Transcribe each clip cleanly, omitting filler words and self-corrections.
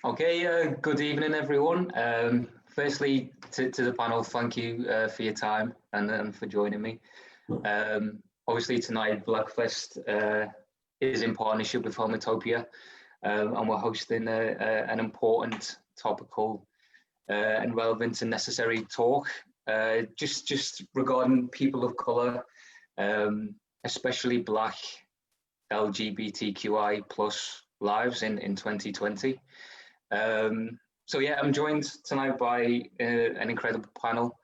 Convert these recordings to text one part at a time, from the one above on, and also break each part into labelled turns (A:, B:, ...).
A: Okay, good evening, everyone. Firstly, to the panel, thank you for your time and for joining me. Obviously, tonight, BlackFest is in partnership with Homotopia, and we're hosting an important, topical, and relevant and necessary talk, just regarding people of colour, especially Black LGBTQI plus lives in 2020. So yeah, I'm joined tonight by an incredible panel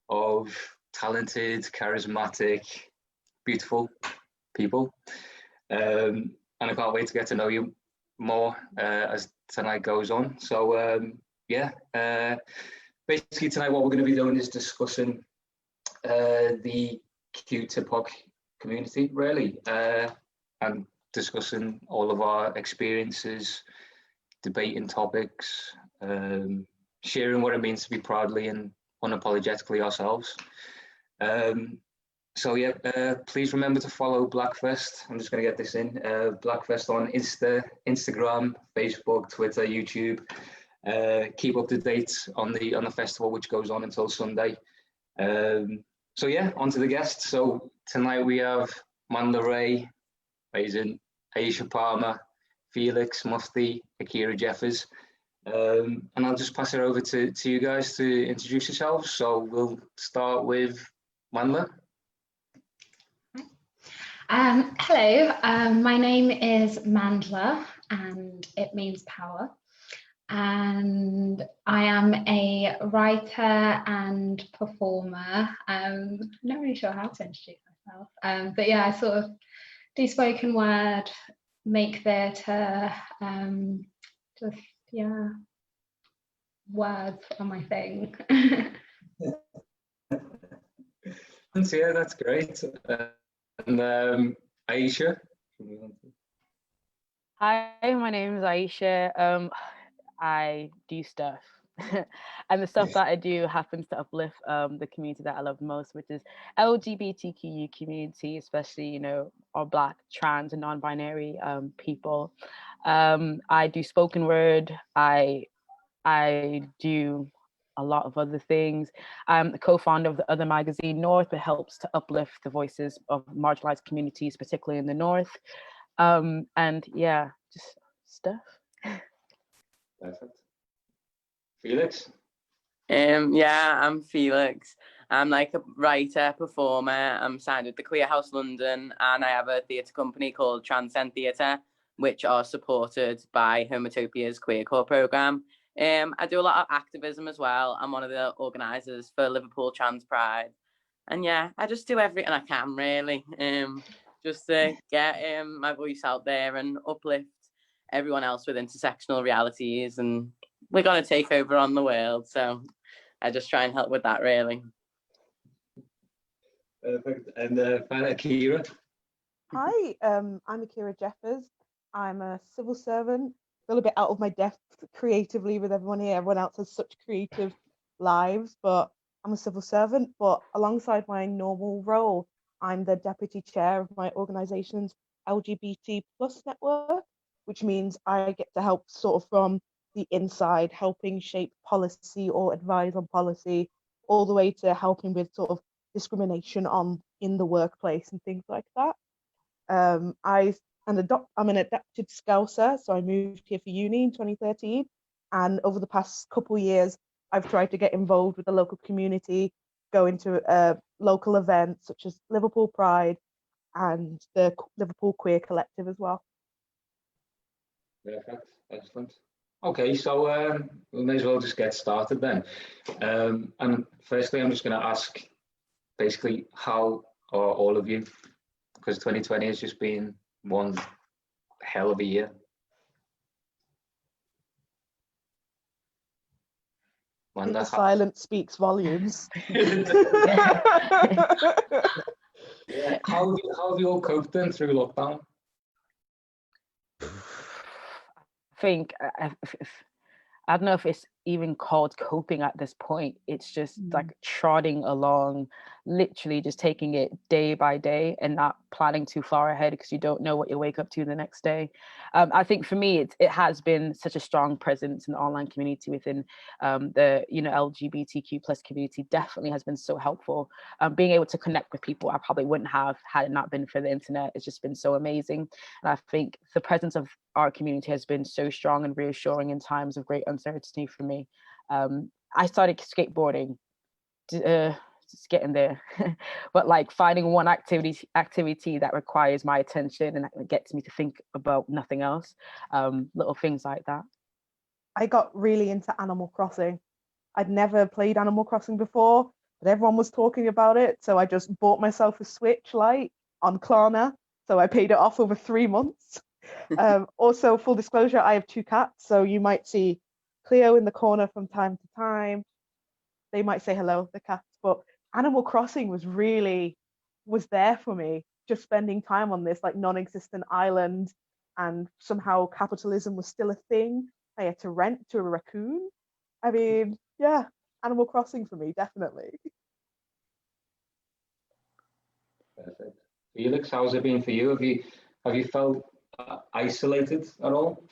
A: of talented, charismatic, beautiful people. And I can't wait to get to know you more as tonight goes on. So yeah, basically tonight what we're going to be doing is discussing the Q-TIPOC community, really, and discussing all of our experiences, debating topics, sharing what it means to be proudly and unapologetically ourselves. So yeah, please remember to follow BlackFest. I'm just going to get this in. BlackFest on Instagram, Facebook, Twitter, YouTube. Keep up to date on the festival, which goes on until Sunday. So yeah, on to the guests. So tonight we have Mandla Ray, amazing, Aisha Palmer, Felix Mufti, Akira Jeffers, and I'll just pass it over to you guys to introduce yourselves. So we'll start with Mandla.
B: Hello, my name is Mandla and it means power. And I am a writer and performer. I'm not really sure how to introduce myself, but yeah, I sort of do spoken word, make theatre, just, yeah, words are my thing.
A: Yeah, that's great. And Aisha?
C: Hi, my name is Aisha. I do stuff. And the stuff that I do happens to uplift the community that I love most, which is LGBTQI community, especially, you know, our Black, trans and non-binary people. I do spoken word. I do a lot of other things. I'm the co-founder of the other magazine, North, that helps to uplift the voices of marginalized communities, particularly in the North. And yeah, just stuff.
A: Perfect. Felix?
D: Yeah, I'm Felix. I'm like a writer, performer. I'm signed with the Queer House London, and I have a theatre company called Transcend Theatre, which are supported by Homotopia's Queer Core programme. I do a lot of activism as well. I'm one of the organisers for Liverpool Trans Pride. And yeah, I just do everything I can, really, just to get my voice out there and uplift everyone else with intersectional realities. And we're going to take over on the world, so I just try and help with that, really.
A: Perfect. And Akira?
E: Hi, I'm Akira Jeffers. I'm a civil servant. A little bit out of my depth creatively with everyone here. Everyone else has such creative lives, but I'm a civil servant. But alongside my normal role, I'm the deputy chair of my organisation's LGBT plus network, which means I get to help sort of from the inside, helping shape policy or advise on policy, all the way to helping with sort of discrimination in the workplace and things like that. I'm an adopted Scouser, so I moved here for uni in 2013. And over the past couple of years, I've tried to get involved with the local community, go into local events such as Liverpool Pride and the Liverpool Queer Collective as well.
A: Perfect, excellent. Okay, so we may as well just get started then. And firstly, I'm just going to ask basically how are all of you, because 2020 has just been one hell of a year.
E: The silence speaks volumes.
A: Yeah. How have you all coped then through lockdown?
C: I think I don't know if it's even called coping at this point. It's just like trotting along, literally just taking it day by day and not planning too far ahead because you don't know what you'll wake up to the next day. I think for me, it has been such a strong presence in the online community within the LGBTQ plus community. Definitely has been so helpful. Being able to connect with people I probably wouldn't have had it not been for the internet. It's just been so amazing. And I think the presence of our community has been so strong and reassuring in times of great uncertainty for me. I started skateboarding, just getting there, but like finding one activity that requires my attention and that gets me to think about nothing else. Little things like that.
E: I got really into Animal Crossing. I'd never played Animal Crossing before, but everyone was talking about it, so I just bought myself a Switch Lite on Klarna. So I paid it off over 3 months. Also, full disclosure, I have 2 cats, so you might see Cleo in the corner from time to time. They might say hello, the cats, but Animal Crossing was there for me, just spending time on this like non-existent island, and somehow capitalism was still a thing. I had to rent to a raccoon. I mean, yeah, Animal Crossing for me, definitely.
A: Perfect. Felix, how's it been for you? Have you felt isolated at all?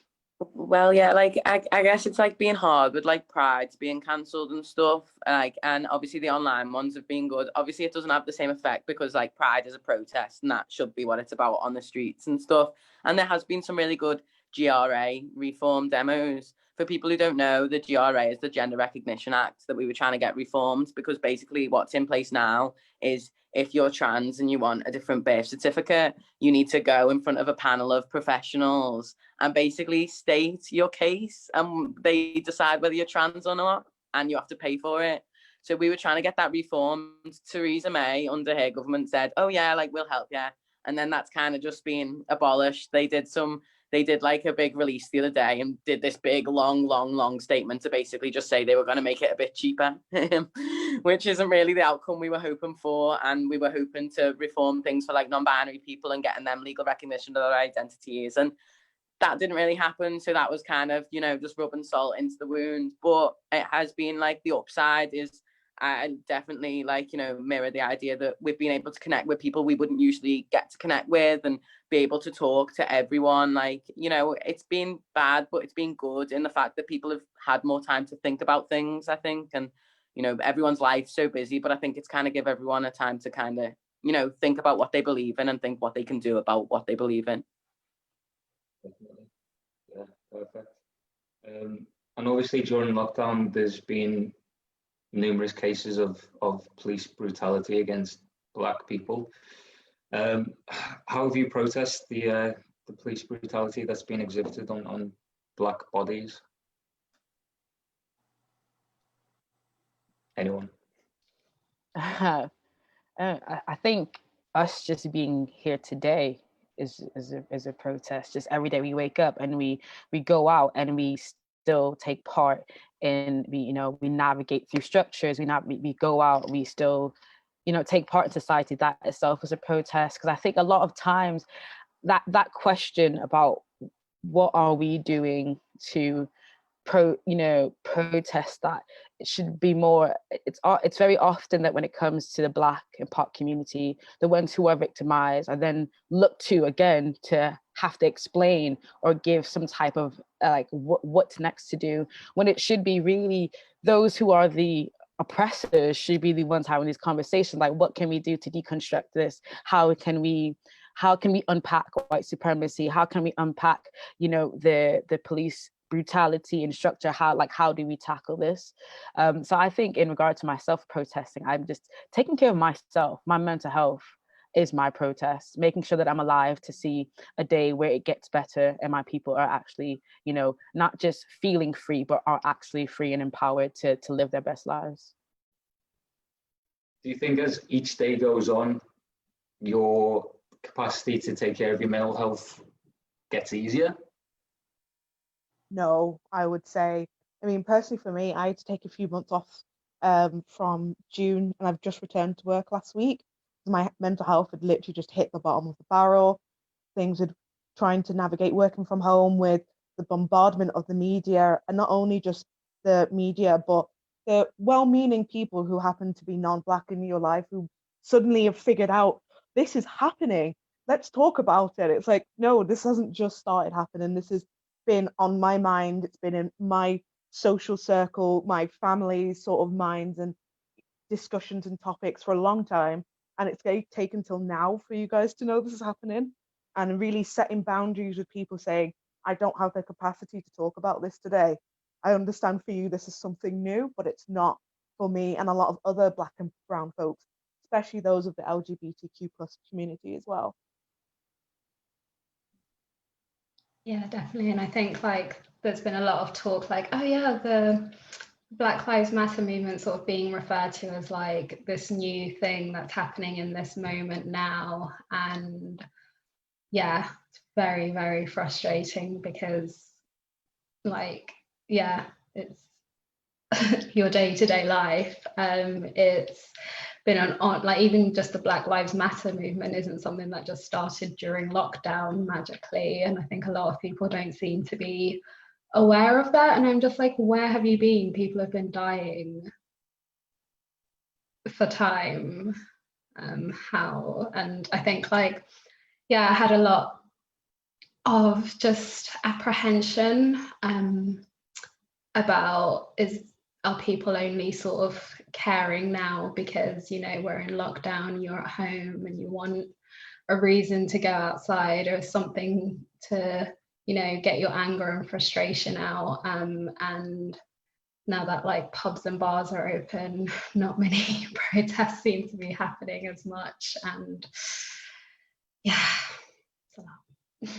D: Well, yeah, like I guess it's like being hard with like Pride's being cancelled and stuff. And obviously the online ones have been good. Obviously it doesn't have the same effect because like Pride is a protest and that should be what it's about on the streets and stuff. And there has been some really good GRA reform demos. For people who don't know, the GRA is the Gender Recognition Act that we were trying to get reformed, because basically what's in place now is if you're trans and you want a different birth certificate, you need to go in front of a panel of professionals and basically state your case, and they decide whether you're trans or not, and you have to pay for it. So we were trying to get that reformed. Theresa May, under her government, said, oh yeah, like we'll help you. And then that's kind of just been abolished. They did like a big release the other day and did this big long statement to basically just say they were going to make it a bit cheaper, which isn't really the outcome we were hoping for. And we were hoping to reform things for like non-binary people and getting them legal recognition of their identities. And that didn't really happen. So that was kind of, just rubbing salt into the wound. But it has been like the upside is I definitely mirror the idea that we've been able to connect with people we wouldn't usually get to connect with and be able to talk to everyone. It's been bad, but it's been good in the fact that people have had more time to think about things, I think. And, everyone's life's so busy, but I think it's kind of give everyone a time to kind of, think about what they believe in and think what they can do about what they believe in.
A: Definitely. Yeah, perfect. And obviously during lockdown, there's been numerous cases of police brutality against Black people. How have you protested the police brutality that's been exhibited on Black bodies? Anyone?
C: I think us just being here today is a protest. Just every day we wake up and we go out and we still take part in, we navigate through structures, we go out, we still take part in society. That itself is a protest, because I think a lot of times that question about what are we doing to protest that, it should be more, it's very often that when it comes to the Black and POC community, the ones who are victimized are then looked to again to have to explain or give some type of what's next to do, when it should be really those who are the oppressors should be the ones having these conversations, like what can we do to deconstruct this, how can we unpack white supremacy, how can we unpack the police brutality and structure, how do we tackle this? So I think in regard to myself protesting, I'm just taking care of myself. My mental health is my protest, making sure that I'm alive to see a day where it gets better and my people are actually not just feeling free, but are actually free and empowered to live their best lives.
A: Do you think as each day goes on, your capacity to take care of your mental health gets easier?
E: No, I would say, personally for me, I had to take a few months off from June, and I've just returned to work last week. My mental health had literally just hit the bottom of the barrel. Things had trying to navigate working from home with the bombardment of the media, and not only just the media, but the well-meaning people who happen to be non-Black in your life who suddenly have figured out this is happening. Let's talk about it. It's like, no, this hasn't just started happening. This has been on my mind. It's been in my social circle, my family's sort of minds and discussions and topics for a long time. And it's going to take until now for you guys to know this is happening, and really setting boundaries with people saying, I don't have the capacity to talk about this today. I understand for you this is something new, but it's not for me and a lot of other Black and brown folks, especially those of the LGBTQ plus community as well.
B: Yeah, definitely. And I think like there's been a lot of talk like, oh yeah, the Black Lives Matter movement sort of being referred to as like this new thing that's happening in this moment now. And yeah, it's very, very frustrating because like, yeah, it's your day-to-day life. It's been on like even just the Black Lives Matter movement isn't something that just started during lockdown magically. And I think a lot of people don't seem to be aware of that. And I'm just like, where have you been? People have been dying for time. How? And I think like, yeah, I had a lot of just apprehension about are people only sort of caring now because, you know, we're in lockdown, you're at home and you want a reason to go outside or something to, you know, get your anger and frustration out. And now that like pubs and bars are open, not many protests seem to be happening as much. And yeah, it's a lot.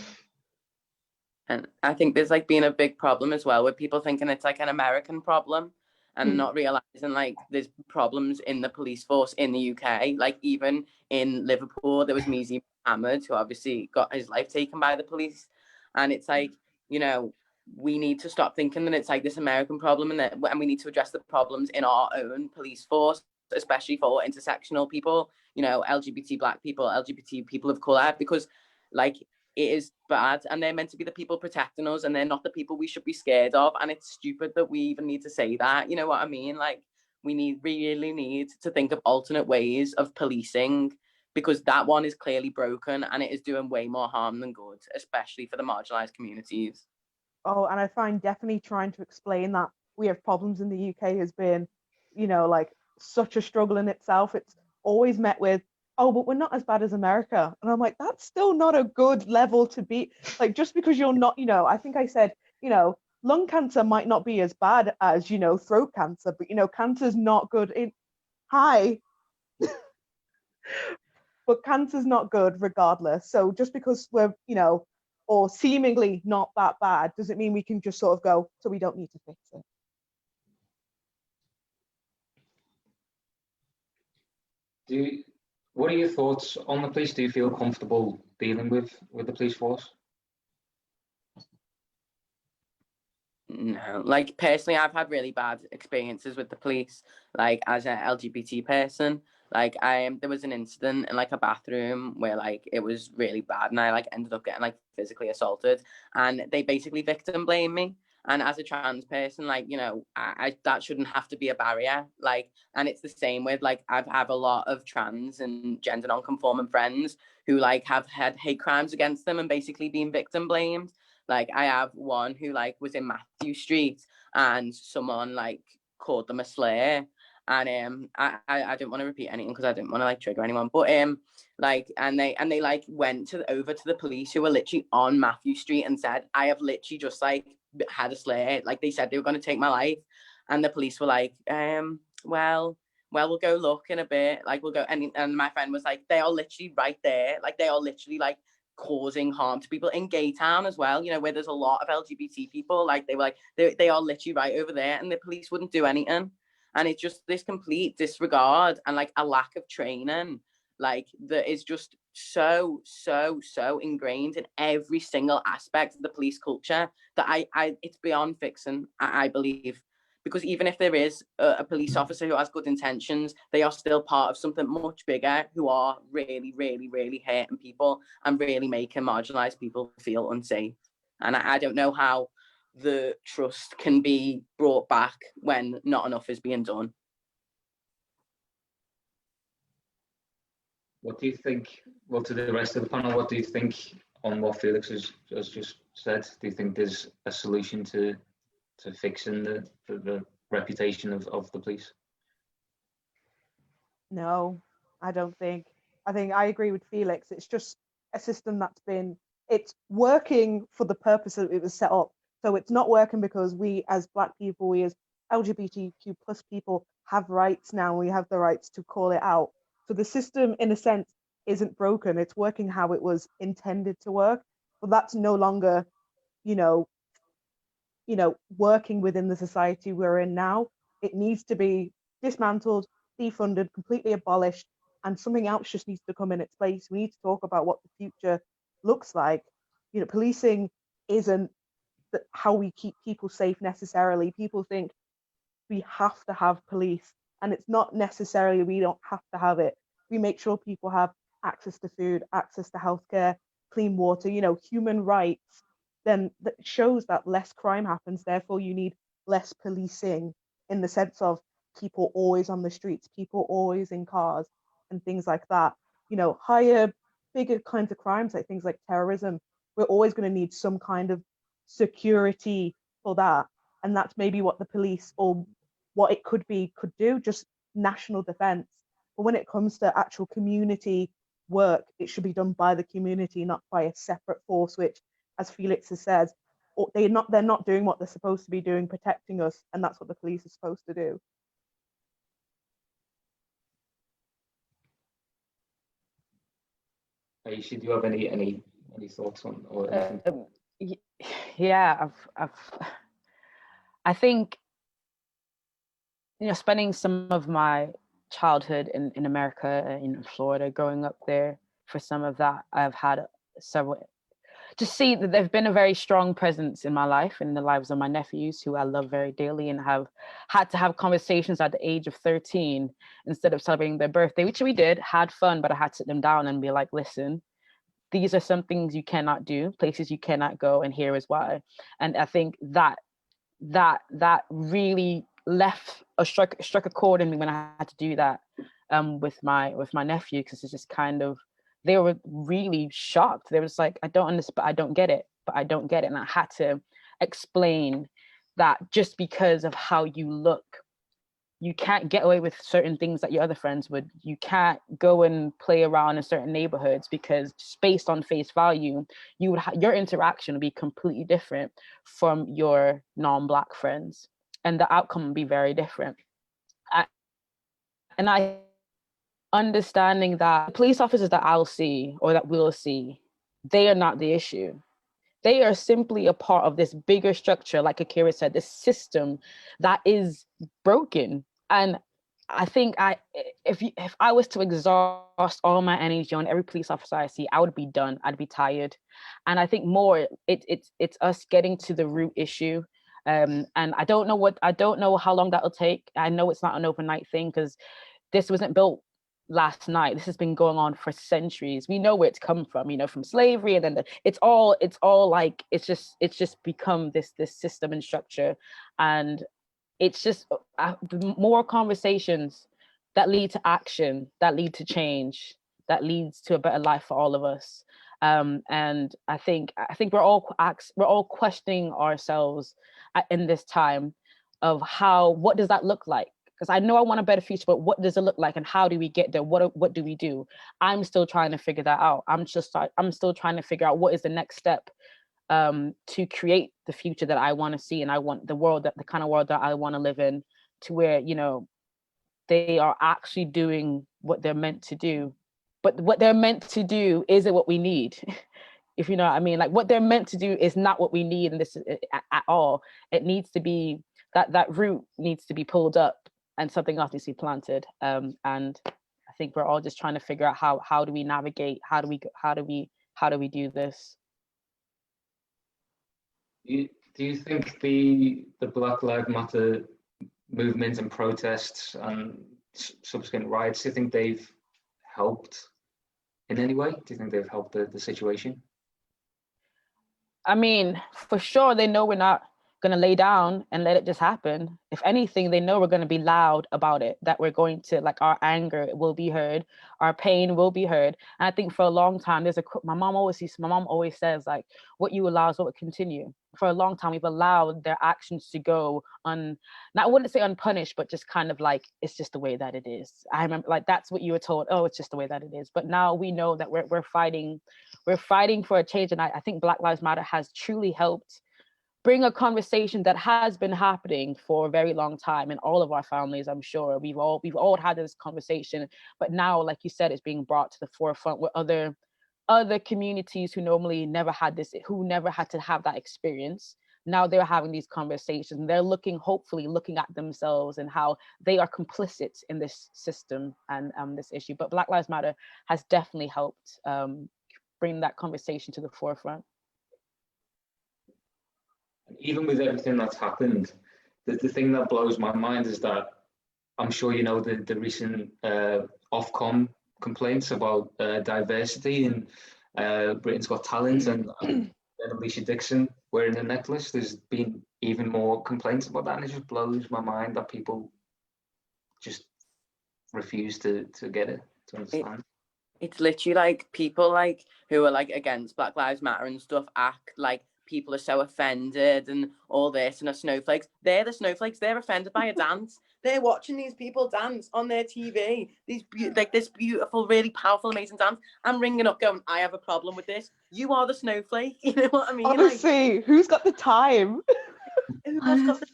D: And I think there's like been a big problem as well with people thinking it's like an American problem and not realizing like there's problems in the police force in the UK. Like even in Liverpool, there was Mizi Mohammed, who obviously got his life taken by the police. And it's like, you know, we need to stop thinking that it's like this American problem and we need to address the problems in our own police force, especially for intersectional people, you know, LGBT Black people, LGBT people of color, because like it is bad and they're meant to be the people protecting us and they're not the people we should be scared of. And it's stupid that we even need to say that, you know what I mean? Like we really need to think of alternate ways of policing, because that one is clearly broken and it is doing way more harm than good, especially for the marginalized communities.
E: Oh, and I find definitely trying to explain that we have problems in the UK has been, you know, like such a struggle in itself. It's always met with, oh, but we're not as bad as America. And I'm like, that's still not a good level to be. Like, just because you're not, you know, I think I said, you know, lung cancer might not be as bad as, you know, throat cancer, but, you know, cancer's not good in, hi, but cancer's not good regardless. So just because we're, you know, or seemingly not that bad, doesn't mean we can just sort of go, so we don't need to fix it.
A: What are your thoughts on the police? Do you feel comfortable dealing with the police force?
D: No, like personally, I've had really bad experiences with the police, like as an LGBT person. Like there was an incident in like a bathroom where like it was really bad and I like ended up getting like physically assaulted and they basically victim blamed me. And as a trans person, like, you know, I that shouldn't have to be a barrier. Like, and it's the same with like, I have a lot of trans and gender non-conforming friends who like have had hate crimes against them and basically been victim blamed. Like I have one who like was in Matthew Street and someone like called them a slur. And I don't want to repeat anything because I didn't want to like trigger anyone. But like and they like went over to the police who were literally on Matthew Street and said, I have literally just like had a slur. Like they said they were going to take my life. And the police were like, well, we'll go look in a bit. Like we'll go and my friend was like, they are literally right there. Like they are literally like causing harm to people in Gay Town as well, you know, where there's a lot of LGBT people. Like they were like they are literally right over there and the police wouldn't do anything. And it's just this complete disregard and like a lack of training, like that is just so ingrained in every single aspect of the police culture that I it's beyond fixing, I believe. Because even if there is a police officer who has good intentions, they are still part of something much bigger who are really hurting people and really making marginalized people feel unsafe. And I don't know how the trust can be brought back when not enough is being done.
A: What do you think, well, to the rest of the panel, what do you think on what Felix has just said? Do you think there's a solution to fixing the reputation of the police?
E: No, I don't think. I think I agree with Felix. It's just a system it's working for the purpose that it was set up. So it's not working because we as Black people, we as LGBTQ plus people have rights now. We have the rights to call it out. So the system, in a sense, isn't broken. It's working how it was intended to work. But that's no longer, you know, working within the society we're in now. It needs to be dismantled, defunded, completely abolished, and something else just needs to come in its place. We need to talk about what the future looks like. Policing isn't how we keep people safe necessarily. People think we have to have police, and it's not necessarily we don't have to have it. We make sure people have access to food, access to healthcare, clean water, human rights, then that shows that less crime happens. Therefore, you need less policing in the sense of people always on the streets, people always in cars and things like that. Higher, bigger kinds of crimes, like things like terrorism, we're always going to need some kind of security for that. And that's maybe what the police, or what it could do, just national defense. But when it comes to actual community work, it should be done by the community, not by a separate force, which, as Felix has said, they're not doing what they're supposed to be doing, protecting us, and that's what the police are supposed to do.
A: Aisha, do you have any thoughts on or anything?
C: Yeah, I think, spending some of my childhood in America, in Florida, growing up there, for some of that, I've had to see that there's been a very strong presence in my life and in the lives of my nephews, who I love very dearly, and have had to have conversations at the age of 13 instead of celebrating their birthday, which we did, had fun, but I had to sit them down and be like, listen, these are some things you cannot do, places you cannot go, and here is why. And I think that really struck a chord in me when I had to do that with my nephew, because it's just kind of, they were really shocked. They was like, I don't understand, but I don't get it. And I had to explain that just because of how you look, you can't get away with certain things that your other friends would. You can't go and play around in certain neighborhoods, because just based on face value, your interaction would be completely different from your non-Black friends, and the outcome would be very different. And I understanding that the police officers that I'll see, or that we'll see, they are not the issue. They are simply a part of this bigger structure, like Akira said, this system that is broken. And I think if I was to exhaust all my energy on every police officer I see, I would be done. I'd be tired. And I think more, it's us getting to the root issue. And I don't know how long that'll take. I know it's not an overnight thing, because this wasn't built last night. This has been going on for centuries. We know where it's come from, from slavery, and then it's all like, it's just become this system and structure. And it's just more conversations that lead to action, that lead to change, that leads to a better life for all of us. And I think we're all questioning ourselves in this time of what does that look like? Because I know I want a better future, but what does it look like, and how do we get there? What do we do? I'm still trying to figure that out. I'm still trying to figure out what is the next step to create the future that I want to see, and I want the kind of world that I want to live in, to where they are actually doing what they're meant to do. But what they're meant to do isn't what we need. If you know what I mean, like what they're meant to do is not what we need, and this at all. It needs to be that root needs to be pulled up, and something else needs to be planted. And I think we're all just trying to figure out how do we navigate, how do we do this.
A: Do you think the Black Lives Matter movement and protests and subsequent riots, do you think they've helped in any way? Do you think they've helped the situation?
C: I mean, for sure, they know we're not going to lay down and let it just happen. If anything, they know we're going to be loud about it, that we're going to, like, our anger will be heard, our pain will be heard. And I think for a long time, my mom always says, like, what you allow is what will continue. For a long time, we've allowed their actions to go I wouldn't say unpunished, but just kind of like, it's just the way that it is. I remember, like, that's what you were told. Oh, it's just the way that it is. But now we know that we're fighting for a change. And I think Black Lives Matter has truly helped bring a conversation that has been happening for a very long time in all of our families. I'm sure we've all had this conversation, but now, like you said, it's being brought to the forefront with other communities who normally never had to have that experience. Now they're having these conversations, and they're hopefully looking at themselves and how they are complicit in this system and this issue. But Black Lives Matter has definitely helped bring that conversation to the forefront.
A: Even with everything that's happened, the thing that blows my mind is that I'm sure you know the recent Ofcom complaints about diversity in Britain's Got Talent and Alicia Dixon wearing a necklace. There's been even more complaints about that, and it just blows my mind that people just refuse to get it, to understand.
D: It's literally like people like who are like against Black Lives Matter and stuff act like people are so offended and all this and are snowflakes. They're the snowflakes. They're offended by a dance. They're watching these people dance on their TV. This beautiful, really powerful, amazing dance. I'm ringing up going, I have a problem with this. You are the snowflake. You know what I mean?
E: Honestly, like, who's got the time?
D: Who has got the,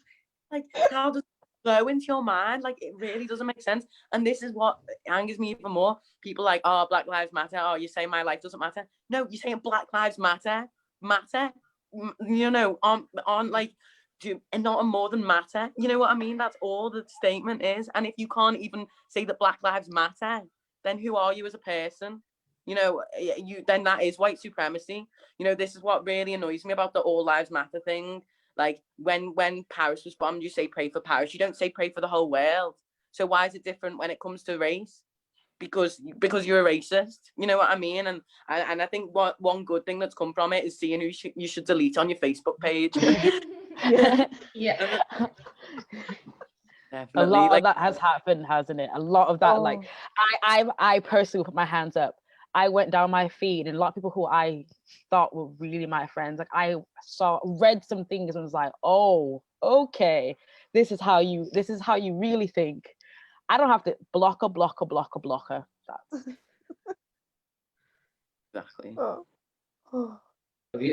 D: like, how does it go into your mind? Like, it really doesn't make sense. And this is what angers me even more. People like, oh, Black Lives Matter. Oh, you say my life doesn't matter. No, you're saying Black Lives Matter. You know, on like, and not a more than matter. You know what I mean? That's all the statement is. And if you can't even say that Black Lives Matter, then who are you as a person? You know, then that is white supremacy. You know, this is what really annoys me about the All Lives Matter thing. Like, when Paris was bombed, you say pray for Paris. You don't say pray for the whole world. So why is it different when it comes to race? Because you're a racist, you know what I mean? And I think one good thing that's come from it is seeing who you should delete on your Facebook page.
B: Yeah.
D: Definitely.
C: A lot of that has happened, hasn't it? A lot of that, like, I personally put my hands up. I went down my feed, and a lot of people who I thought were really my friends, like, I read some things and was like, oh, okay, this is how you really think. I don't have to blocker. That's...
D: Exactly.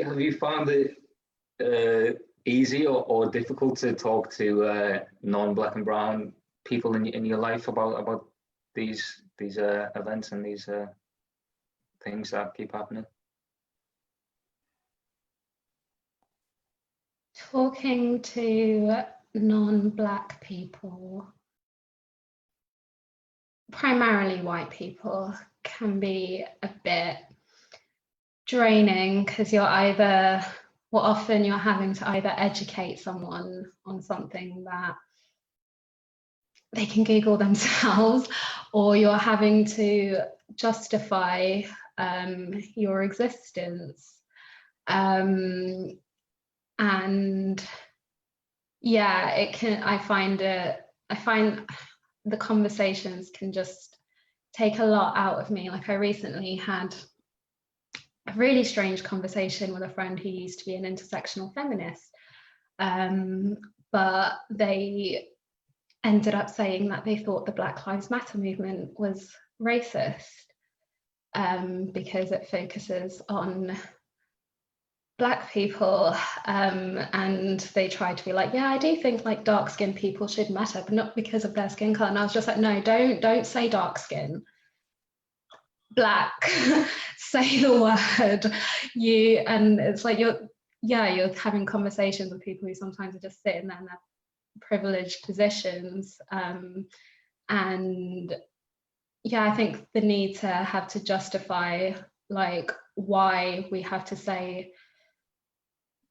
A: Have you found it easy or difficult to talk to non-Black and brown people in your life about these events and these things that keep happening?
B: Talking to non-Black people, primarily white people, can be a bit draining because often you're having to either educate someone on something that they can Google themselves, or you're having to justify your existence. And yeah, I find the conversations can just take a lot out of me. Like, I recently had a really strange conversation with a friend who used to be an intersectional feminist, but they ended up saying that they thought the Black Lives Matter movement was racist because it focuses on Black people, and they try to be like, yeah, I do think like dark-skinned people should matter, but not because of their skin color. And I was just like, no, don't say dark skin. Black, say the word. And it's like you're having conversations with people who sometimes are just sitting there in their privileged positions, and yeah, I think the need to have to justify like why we have to say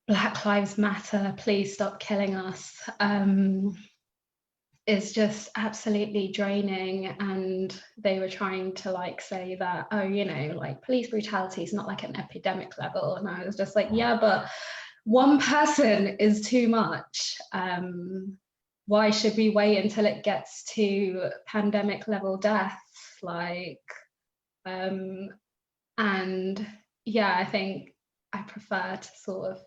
B: Black Lives Matter, please stop killing us, is just absolutely draining. And they were trying to like say that, oh, you know, like police brutality is not like an epidemic level, and I was just like, yeah, but one person is too much. Why should we wait until it gets to pandemic level deaths? Like, and yeah, I think I prefer to sort of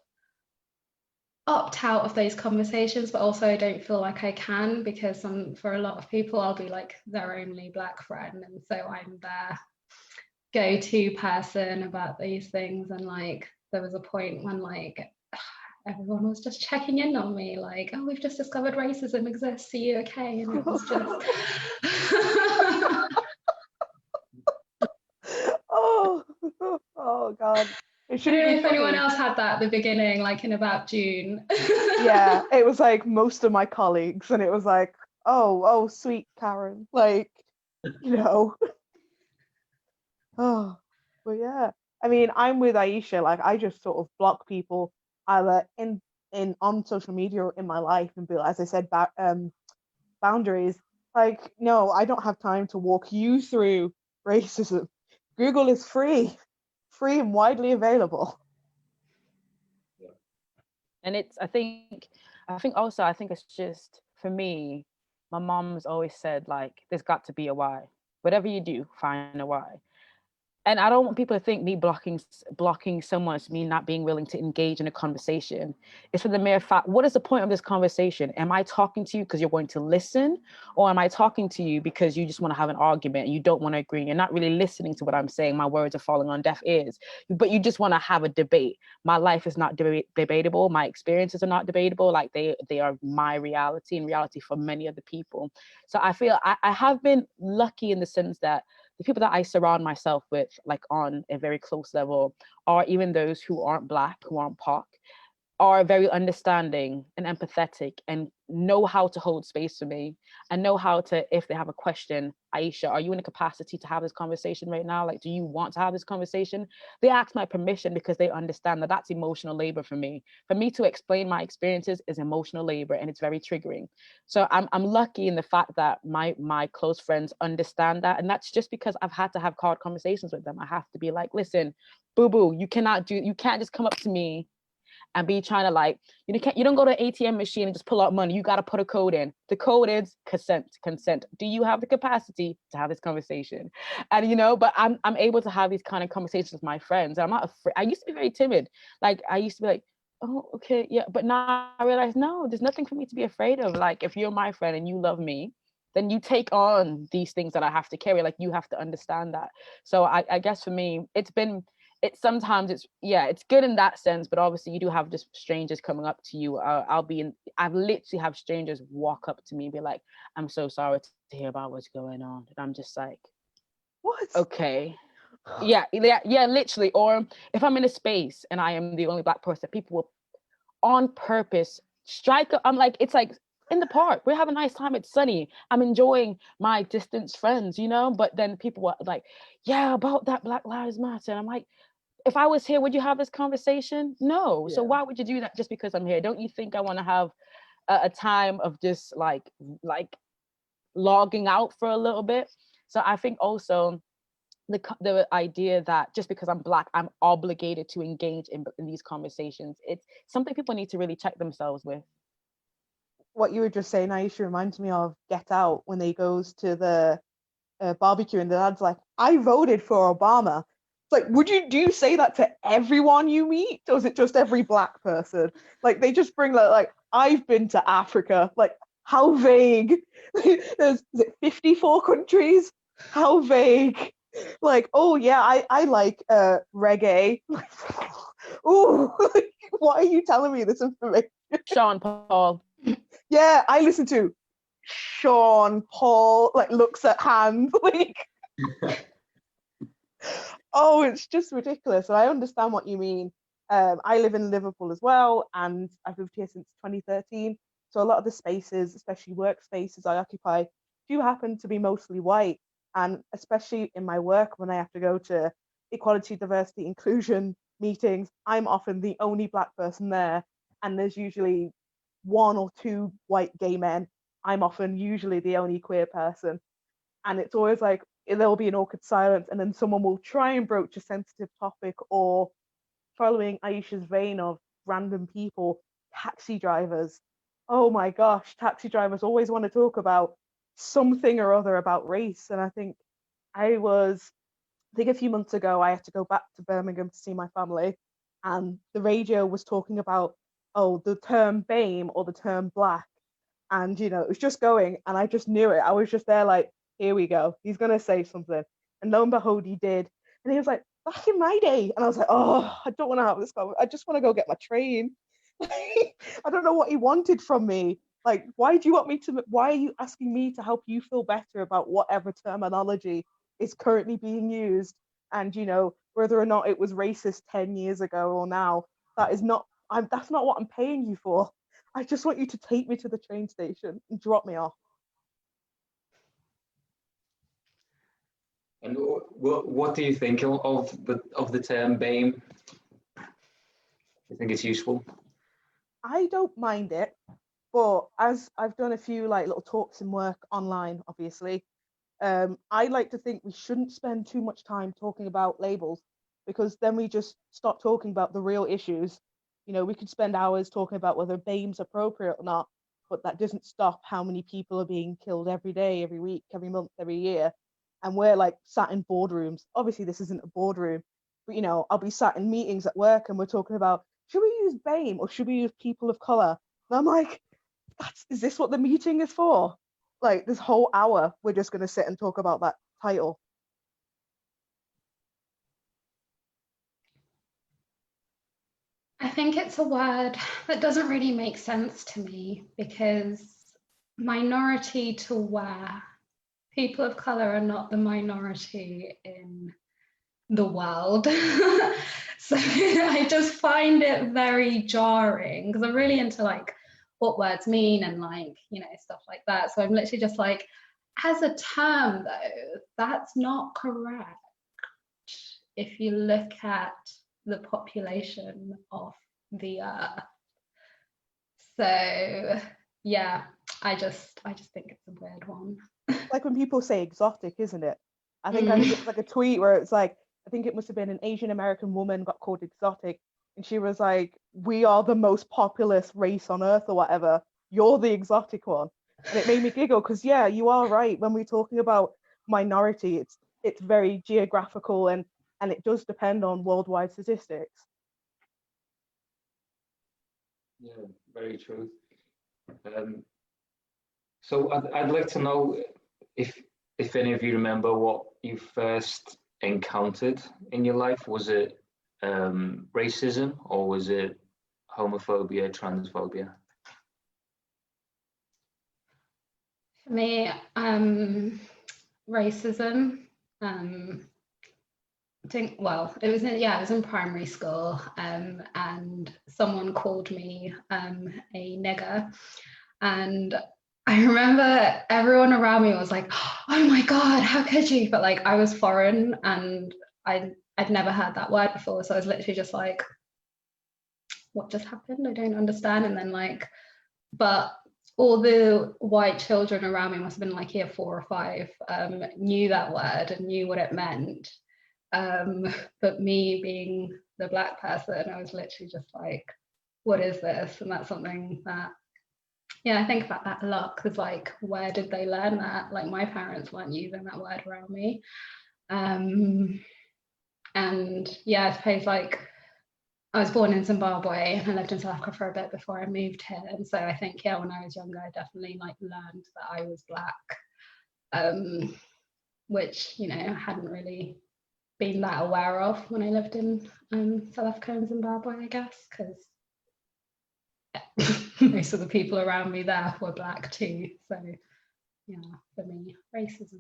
B: opt out of those conversations, but also I don't feel like I can, because for a lot of people I'll be like their only Black friend, and so I'm their go-to person about these things. And like there was a point when like everyone was just checking in on me, like, oh, we've just discovered racism exists, are you okay? And it was just
E: oh God.
B: I don't know if anyone else had that at the beginning, like in about June.
E: Yeah, it was like most of my colleagues, and it was like, oh, sweet Karen, like, you know. Oh, but yeah. I mean, I'm with Aisha. Like, I just sort of block people either in on social media or in my life, and be like, as I said, boundaries. Like, no, I don't have time to walk you through racism. Google is free and widely available.
C: And it's, I think also, I think it's just, for me, my mom's always said, like, there's got to be a why. Whatever you do, find a why. And I don't want people to think me blocking someone is me not being willing to engage in a conversation. It's for the mere fact, what is the point of this conversation? Am I talking to you because you're going to listen? Or am I talking to you because you just want to have an argument and you don't want to agree? You're not really listening to what I'm saying. My words are falling on deaf ears, but you just want to have a debate. My life is not debatable. My experiences are not debatable. Like they are my reality and reality for many other people. So I feel I have been lucky in the sense that the people that I surround myself with, like on a very close level, are even those who aren't Black, who aren't POC, are very understanding and empathetic and know how to hold space for me and know how to, if they have a question, Aisha, are you in a capacity to have this conversation right now? Like, do you want to have this conversation? They ask my permission because they understand that that's emotional labor for me. For me to explain my experiences is emotional labor, and it's very triggering. So I'm lucky in the fact that my close friends understand that. And that's just because I've had to have hard conversations with them. I have to be like, listen, boo-boo, you can't just come up to me and be trying to like, you don't go to an ATM machine and just pull out money. You got to put a code in. The code is consent. Do you have the capacity to have this conversation? And but I'm able to have these kind of conversations with my friends. I'm not afraid. I used to be very timid. Like I used to be like, oh, okay, yeah. But now I realize, no, there's nothing for me to be afraid of. Like if you're my friend and you love me, then you take on these things that I have to carry. Like you have to understand that. So I guess for me, sometimes it's good in that sense, but obviously you do have just strangers coming up to you. I've literally have strangers walk up to me and be like, I'm so sorry to hear about what's going on. And I'm just like,
E: what?
C: Okay. Yeah, literally. Or if I'm in a space and I am the only Black person, people will on purpose strike up. I'm like, it's like in the park, we're having a nice time, it's sunny, I'm enjoying my distant friends, but then people were like, yeah, about that Black Lives Matter. And I'm like, if I was here, would you have this conversation? No. Yeah. So why would you do that just because I'm here? Don't you think I want to have a time of just like logging out for a little bit? So I think also the idea that just because I'm Black, I'm obligated to engage in these conversations. It's something people need to really check themselves with.
E: What you were just saying, Aisha, reminds me of Get Out when he goes to the barbecue and the dad's like, I voted for Obama. It's like, do you say that to everyone you meet, or is it just every Black person? Like they just bring like I've been to Africa. Like how vague? Is it 54 countries? How vague? Like, oh yeah, I like reggae. Ooh, why are you telling me this information?
C: Sean Paul.
E: Yeah, I listen to Sean Paul, like looks at hands, like oh, it's just ridiculous. And I understand what you mean. I live in Liverpool as well, and I've lived here since 2013. So a lot of the spaces, especially workspaces I occupy, do happen to be mostly white. And especially in my work, when I have to go to equality, diversity, inclusion meetings, I'm often the only Black person there. And there's usually one or two white gay men. I'm often usually the only queer person. And it's always like, there'll be an awkward silence, and then someone will try and broach a sensitive topic, or following Aisha's vein of random people, taxi drivers. Oh my gosh, taxi drivers always want to talk about something or other about race. And I think a few months ago, I had to go back to Birmingham to see my family, and the radio was talking about, oh, the term BAME or the term black. And, it was just going, and I just knew it. I was just there like, here we go. He's going to say something. And lo and behold, he did. And he was like, back in my day. And I was like, oh, I don't want to have this conversation. I just want to go get my train. I don't know what he wanted from me. Like, why are you asking me to help you feel better about whatever terminology is currently being used? And, whether or not it was racist 10 years ago or now, that's not what I'm paying you for. I just want you to take me to the train station and drop me off.
A: And what do you think of the term BAME? Do you think it's useful?
E: I don't mind it, but as I've done a few like little talks and work online, obviously, I like to think we shouldn't spend too much time talking about labels, because then we just stop talking about the real issues. We could spend hours talking about whether BAME's appropriate or not, but that doesn't stop how many people are being killed every day, every week, every month, every year. And we're like sat in boardrooms. Obviously, this isn't a boardroom, but I'll be sat in meetings at work and we're talking about, should we use BAME or should we use people of color? And I'm like, is this what the meeting is for? Like, this whole hour, we're just going to sit and talk about that title.
B: I think it's a word that doesn't really make sense to me, because minority to where? People of color are not the minority in the world. So I just find it very jarring, because I'm really into like what words mean and like, stuff like that. So I'm literally just like, as a term though, that's not correct if you look at the population of the earth. So yeah, I just think it's a weird one.
E: Like when people say exotic, isn't it? I think it was like a tweet where it's like, I think it must have been an Asian American woman got called exotic, and she was like, we are the most populous race on earth or whatever. You're the exotic one. And it made me giggle, because yeah, you are right. When we're talking about minority, it's very geographical, and it does depend on worldwide statistics.
A: Yeah, very true. So I'd like to know if any of you remember what you first encountered in your life. Was it racism, or was it homophobia, transphobia?
B: For me, racism. I think, well, it was in primary school, and someone called me a nigger, and I remember everyone around me was like, oh my God, how could you? But like, I was foreign and I'd never heard that word before. So I was literally just like, what just happened? I don't understand. And then like, but all the white children around me must have been like year 4 or 5, knew that word and knew what it meant. But me being the Black person, I was literally just like, what is this? And that's something that, yeah, I think about that a lot, because like, where did they learn that? Like, my parents weren't using that word around me. And yeah, I suppose like, I was born in Zimbabwe and I lived in South Africa for a bit before I moved here. And so I think, yeah, when I was younger, I definitely like learned that I was Black, which, I hadn't really been that aware of when I lived in South Africa and Zimbabwe, I guess, because most of the people around me there were Black too. So yeah, for me, racism.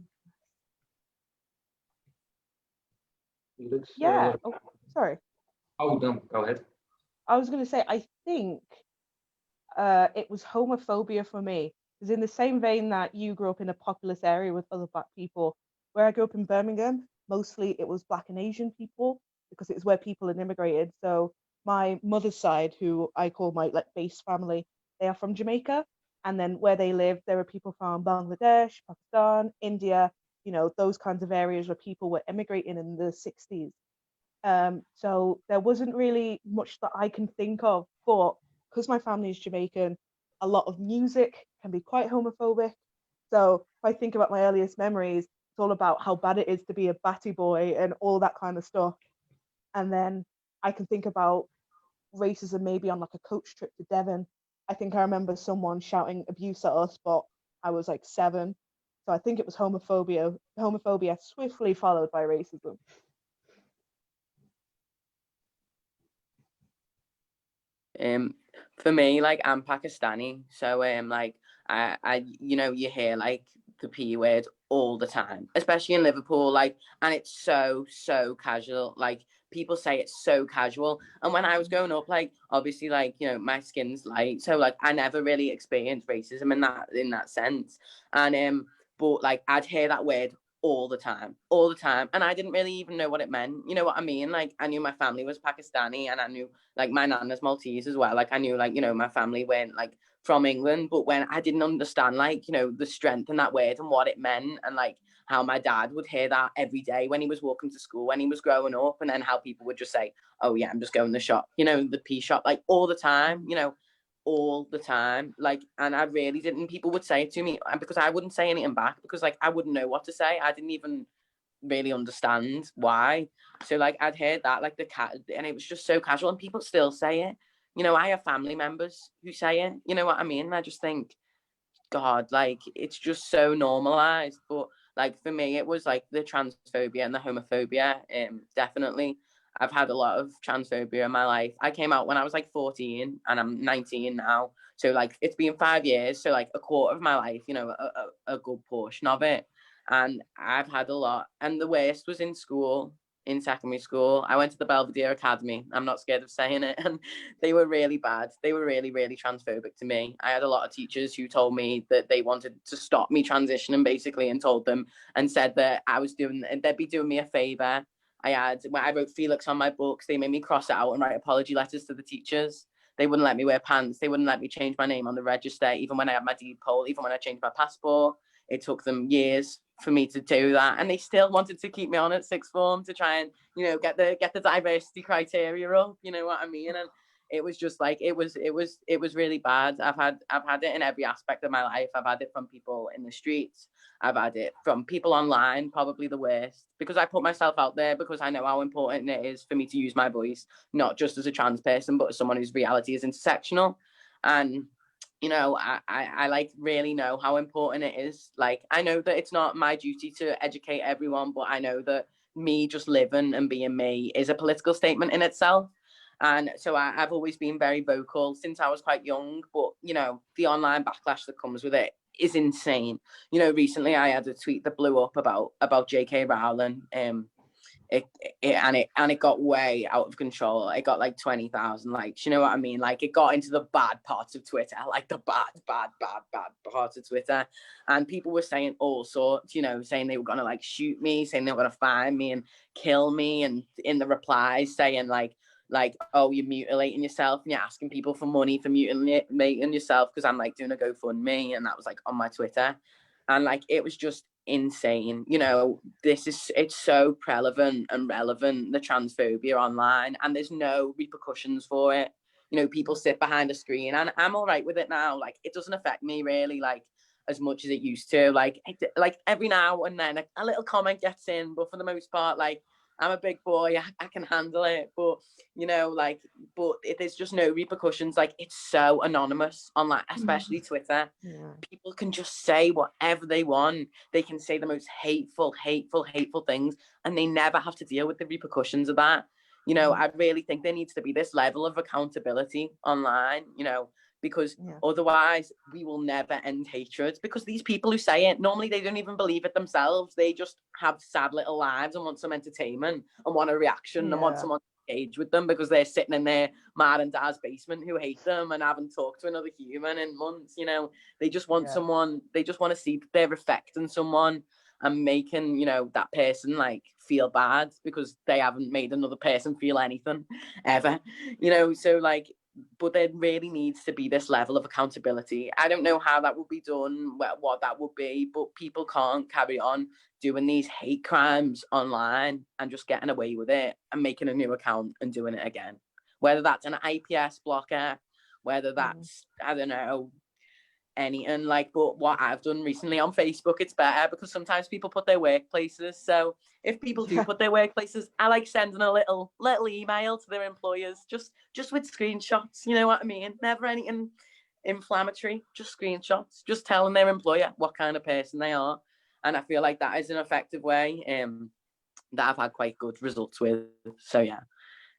E: Yeah. Oh, sorry.
A: Oh, no, go ahead.
E: I was going to say, I think it was homophobia for me. Because in the same vein that you grew up in a populous area with other Black people, where I grew up in Birmingham, mostly it was Black and Asian people, because it's where people had immigrated. So my mother's side, who I call my like base family, they are from Jamaica. And then where they live, there were people from Bangladesh, Pakistan, India, those kinds of areas where people were immigrating in the 60s. So there wasn't really much that I can think of, but because my family is Jamaican, a lot of music can be quite homophobic. So if I think about my earliest memories, it's all about how bad it is to be a batty boy and all that kind of stuff. And then I can think about racism maybe on like a coach trip to Devon. I think I remember someone shouting abuse at us, but I was like 7. So I think it was homophobia swiftly followed by racism.
D: For me, like, I'm Pakistani, so like, you hear like the P word all the time, especially in Liverpool, like, and it's so casual. Like, people say it's so casual. And when I was growing up, like, obviously, like, my skin's light, so like I never really experienced racism in that sense. And but like, I'd hear that word all the time, and I didn't really even know what it meant. You know what I mean? Like, I knew my family was Pakistani, and I knew like my nana's Maltese as well. Like, I knew, like, my family weren't like from England, but when I didn't understand, like, the strength in that word and what it meant, and like how my dad would hear that every day when he was walking to school when he was growing up, and then how people would just say, oh yeah, I'm just going to the shop, the pea shop, like all the time, all the time. Like, and I really didn't, people would say it to me, and because I wouldn't say anything back, because like I wouldn't know what to say. I didn't even really understand why. So like, I'd heard that, like, the cat, and it was just so casual, and people still say it. I have family members who say it, you know what I mean? And I just think, God, like, it's just so normalized. But like, for me, it was like the transphobia and the homophobia. Definitely, I've had a lot of transphobia in my life. I came out when I was like 14, and I'm 19 now. So like, it's been 5 years. So like, a quarter of my life, a good portion of it. And I've had a lot. And the worst was in school. In secondary school, I went to the Belvedere Academy. I'm not scared of saying it. And they were really bad. They were really, really transphobic to me. I had a lot of teachers who told me that they wanted to stop me transitioning, basically, and told them and said that they'd be doing me a favor. When I wrote Felix on my books, they made me cross it out and write apology letters to the teachers. They wouldn't let me wear pants. They wouldn't let me change my name on the register, even when I had my deed poll, even when I changed my passport. It took them years for me to do that, and they still wanted to keep me on at sixth form to try and get the diversity criteria up. You know what I mean? And it was just like, it was really bad. I've had it in every aspect of my life. I've had it from people in the streets. I've had it from people online, probably the worst, because I put myself out there, because I know how important it is for me to use my voice, not just as a trans person, but as someone whose reality is intersectional. And I like really know how important it is. Like, I know that it's not my duty to educate everyone, but I know that me just living and being me is a political statement in itself. And so I've always been very vocal since I was quite young, but the online backlash that comes with it is insane. Recently I had a tweet that blew up about J.K. Rowling. It got way out of control. It got like 20,000 likes. You know what I mean? Like, it got into the bad parts of Twitter, like the bad parts of Twitter, and people were saying all sorts. Saying they were gonna like shoot me, saying they were gonna find me and kill me, and in the replies saying like, oh, you're mutilating yourself, and you're asking people for money for mutilating yourself, because I'm like doing a GoFundMe, and that was like on my Twitter, and like, it was just insane. It's so prevalent and relevant, the transphobia online, and there's no repercussions for it. People sit behind a screen, and I'm all right with it now. Like, it doesn't affect me really, like, as much as it used to. Like every now and then a little comment gets in, but for the most part, like, I'm a big boy, I can handle it. But there's just no repercussions. Like, it's so anonymous on, like, especially Twitter.
E: Yeah.
D: People can just say whatever they want. They can say the most hateful things, and they never have to deal with the repercussions of that. I really think there needs to be this level of accountability online, because otherwise we will never end hatred. Because these people who say it, normally they don't even believe it themselves. They just have sad little lives and want some entertainment and want a reaction and want someone to engage with them, because they're sitting in their mad and dad's basement who hate them and haven't talked to another human in months. They just want someone, they just want to see that they're affecting someone and making that person like feel bad, because they haven't made another person feel anything ever. So like, but there really needs to be this level of accountability. I don't know how that would be done, what that would be, but people can't carry on doing these hate crimes online and just getting away with it and making a new account and doing it again. Whether that's an IPS blocker, whether that's, I don't know, anything like, but what I've done recently on Facebook, it's better because sometimes people put their workplaces. So if people do put their workplaces, I like sending a little email to their employers, just with screenshots, you know what I mean? Never anything inflammatory, just screenshots, just telling their employer what kind of person they are. And I feel like that is an effective way that I've had quite good results with. So yeah,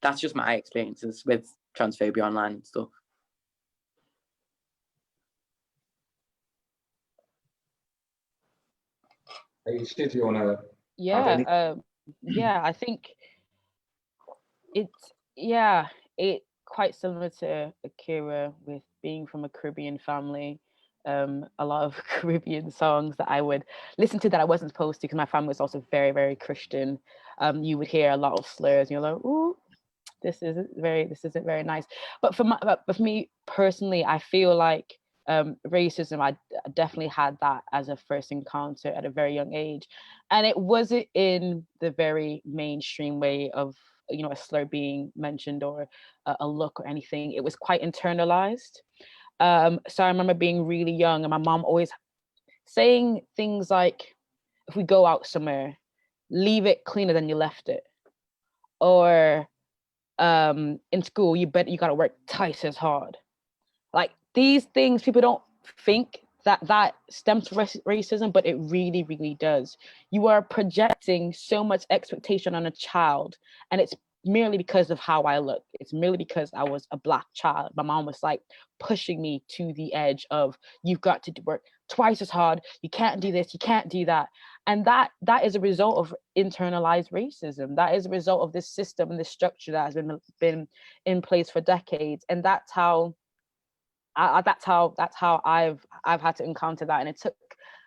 D: that's just my experiences with transphobia online and stuff.
A: Did you want to?
C: Yeah, I think it quite similar to Akira with being from a Caribbean family. A lot of Caribbean songs that I would listen to that I wasn't supposed to because my family was also very, very Christian. You would hear a lot of slurs and you're like, ooh, this isn't very nice. But for me personally, I feel like racism, I definitely had that as a first encounter at a very young age, and it wasn't in the very mainstream way of, you know, a slur being mentioned or a look or anything. It was quite internalized. So I remember being really young and my mom always saying things like, if we go out somewhere, leave it cleaner than you left it, or in school you gotta work twice as hard. Like, these things, people don't think that stems from racism, but it really, really does. You are projecting so much expectation on a child, and it's merely because of how I look. It's merely because I was a Black child. My mom was like pushing me to the edge of, you've got to work twice as hard, you can't do this, you can't do that. And that is a result of internalized racism. That is a result of this system and this structure that has been in place for decades. And that's how I've had to encounter that, and it took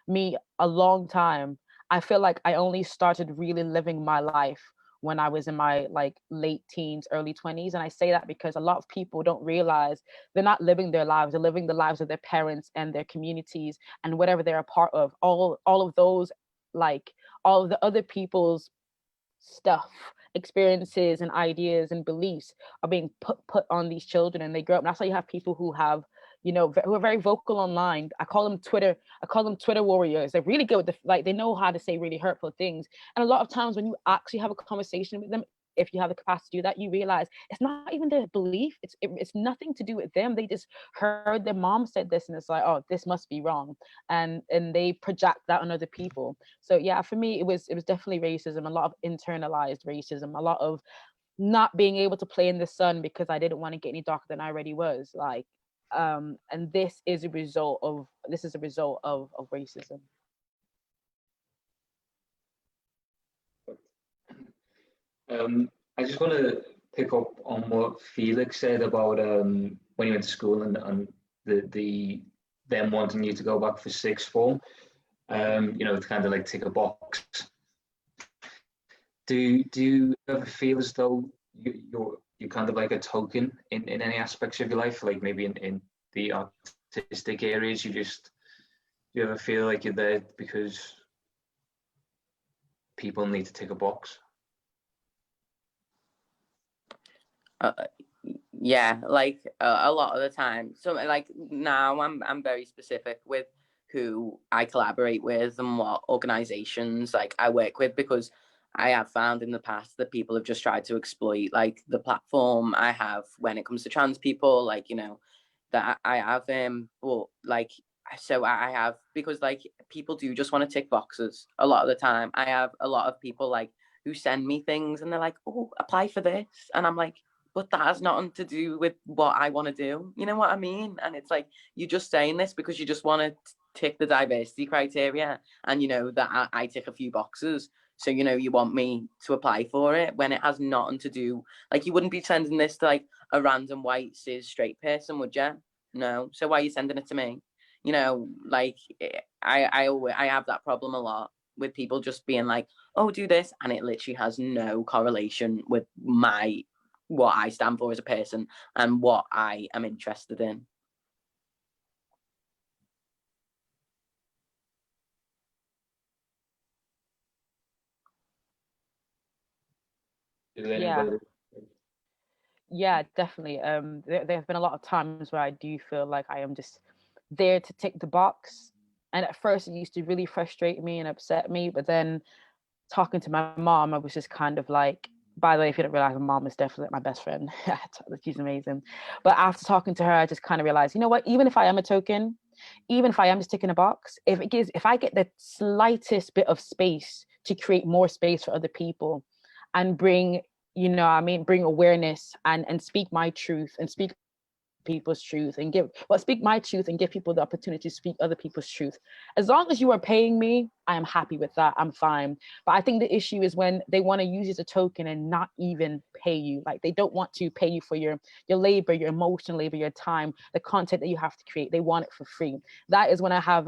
C: me a long time. I feel like I only started really living my life when I was in my like late teens, early 20s. And I say that because a lot of people don't realize they're not living their lives, they're living the lives of their parents and their communities and whatever they're a part of. All of those, like all of the other people's stuff, experiences and ideas and beliefs are being put on these children, and they grow up. And that's why you have people who have, you know, who are very vocal online. I call them Twitter warriors. They're really good with they know how to say really hurtful things. And a lot of times when you actually have a conversation with them, if you have the capacity to do that, you realize it's not even their belief. It's nothing to do with them. They just heard their mom said this, and it's like, oh, this must be wrong, and they project that on other people. So yeah, for me, it was definitely racism, a lot of internalized racism, a lot of not being able to play in the sun because I didn't want to get any darker than I already was. Like, and this is a result of racism.
A: I just want to pick up on what Felix said about when you went to school and them wanting you to go back for sixth form. You know, to kind of like tick a box. Do you ever feel as though you're kind of like a token in any aspects of your life, like maybe in the artistic areas? Do you ever feel like you're there because people need to tick a box?
D: Yeah, like a lot of the time. So like now I'm very specific with who I collaborate with and what organizations like I work with, because I have found in the past that people have just tried to exploit like the platform I have when it comes to trans people, like, you know, that I have but like, so I have, because like people do just want to tick boxes a lot of the time. I have a lot of people like who send me things and they're like, oh, apply for this, and I'm like, but that has nothing to do with what I want to do. You know what I mean? And it's like, you're just saying this because you just want to tick the diversity criteria, and you know that I tick a few boxes. So, you know, you want me to apply for it when it has nothing to do, like, you wouldn't be sending this to like a random white cis straight person, would you? No. So why are you sending it to me? You know, like I have that problem a lot with people just being like, oh, do this, and it literally has no correlation with my what I stand for as a person and what I am interested in.
C: Yeah, definitely. There have been a lot of times where I do feel like I am just there to tick the box. And at first it used to really frustrate me and upset me. But then talking to my mom, I was just kind of like, by the way, if you don't realize, my mom is definitely my best friend. She's amazing. But after talking to her, I just kind of realized, you know what, even if I am a token, even if I am just ticking a box, if I get the slightest bit of space to create more space for other people and bring, bring awareness and speak my truth and speak people's truth and speak my truth and give people the opportunity to speak other people's truth. As long as you are paying me, I am happy with that. I'm fine. But I think the issue is when they want to use you as a token and not even pay you. Like, they don't want to pay you for your labor, your emotional labor, your time, the content that you have to create. They want it for free. That is when I have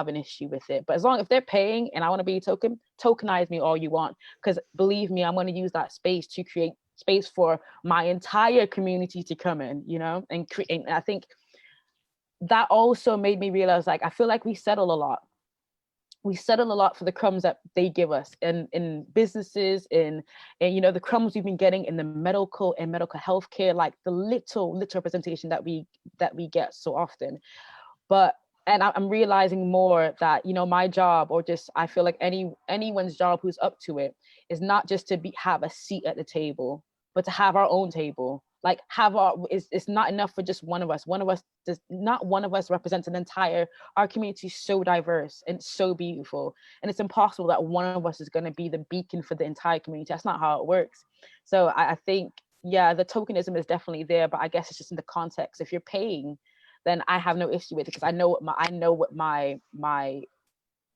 C: an issue with it. But as long if they're paying and I want to be a token, tokenize me all you want. Because believe me, I'm going to use that space to create space for my entire community to come in, and create. And I think that also made me realize, like, I feel like we settle a lot. We settle a lot for the crumbs that they give us in businesses, in the crumbs we've been getting in the medical healthcare, like the little representation that we get so often. But I'm realizing more that, my job, or just I feel like anyone's job who's up to it, is not just to have a seat at the table, but to have our own table. Like, it's not enough for just one of us. Not one of us represents our community is so diverse and so beautiful. And it's impossible that one of us is going to be the beacon for the entire community. That's not how it works. So I think, yeah, the tokenism is definitely there, but I guess it's just in the context. If you're paying, then I have no issue with it, because I know what my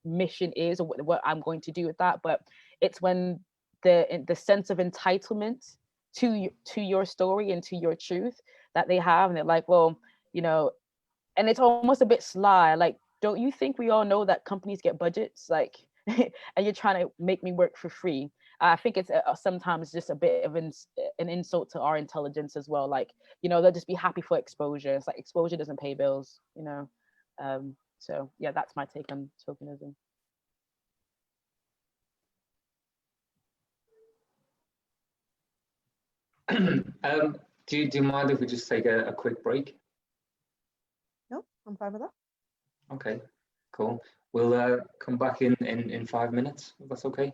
C: mission is, or what I'm going to do with that. But it's when the sense of entitlement to your story and to your truth that they have, and they're like, well, and it's almost a bit sly. Like, don't you think we all know that companies get budgets? Like, and you're trying to make me work for free. I think it's sometimes just a bit of an insult to our intelligence as well. Like, they'll just be happy for exposure. It's like, exposure doesn't pay bills, So yeah, that's my take on tokenism.
A: Do you mind if we just take a quick break?
E: No, I'm fine with that.
A: Okay, cool. We'll come back in 5 minutes, if that's okay.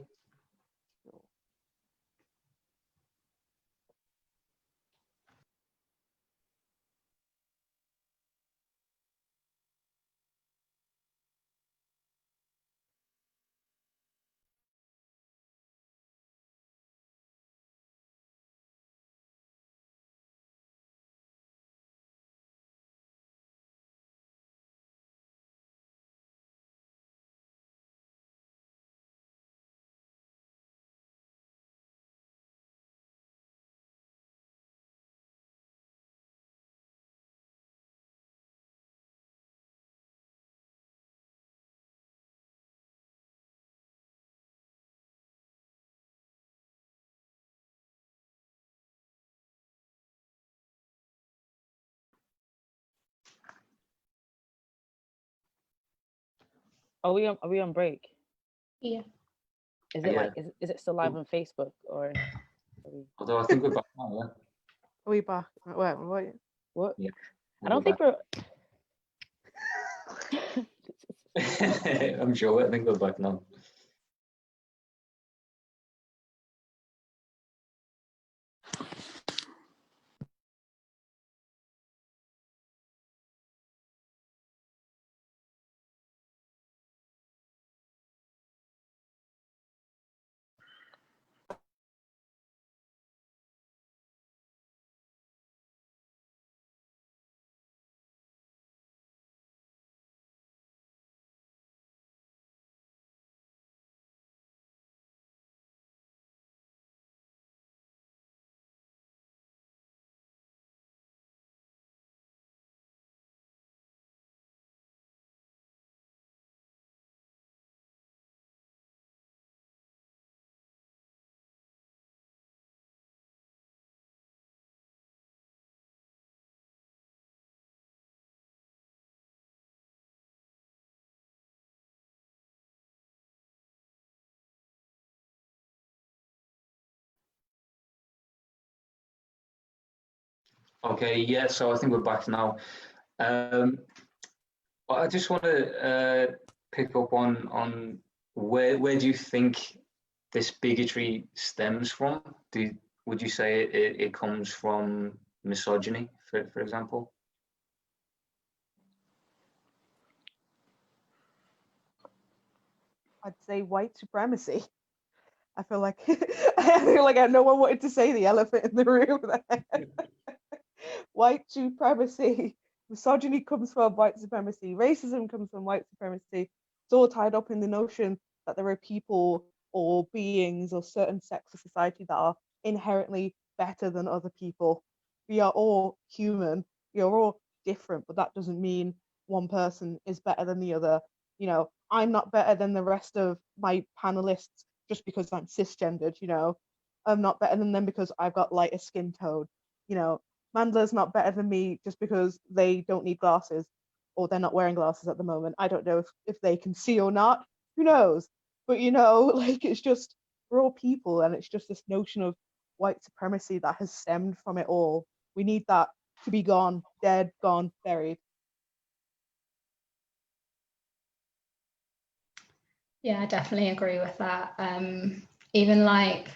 C: Are we on break?
B: Yeah.
C: Is it like is it still live on Facebook, or?
A: Although I think we're back now, yeah.
E: Are we back? Wait.
C: What?
A: Yeah.
C: I don't think we're.
A: I'm sure. I think we're back now. Okay, yeah, so I think we're back now. I just want to pick up on where do you think this bigotry stems from? Would you say it comes from misogyny, for example?
E: I'd say white supremacy. I feel like I no one wanted to say the elephant in the room there. White supremacy, misogyny comes from white supremacy, racism comes from white supremacy. It's all tied up in the notion that there are people or beings or certain sects of society that are inherently better than other people. We are all human, we are all different, but that doesn't mean one person is better than the other. You know, I'm not better than the rest of my panelists just because I'm cisgendered, you know. I'm not better than them because I've got lighter skin tone. You know, Mandler's not better than me just because they don't need glasses or they're not wearing glasses at the moment. I don't know if they can see or not. Who knows? But you know, like it's just we're all people, and it's just this notion of white supremacy that has stemmed from it all. We need that to be gone, dead, gone, buried.
B: Yeah, I definitely agree with that. Even like,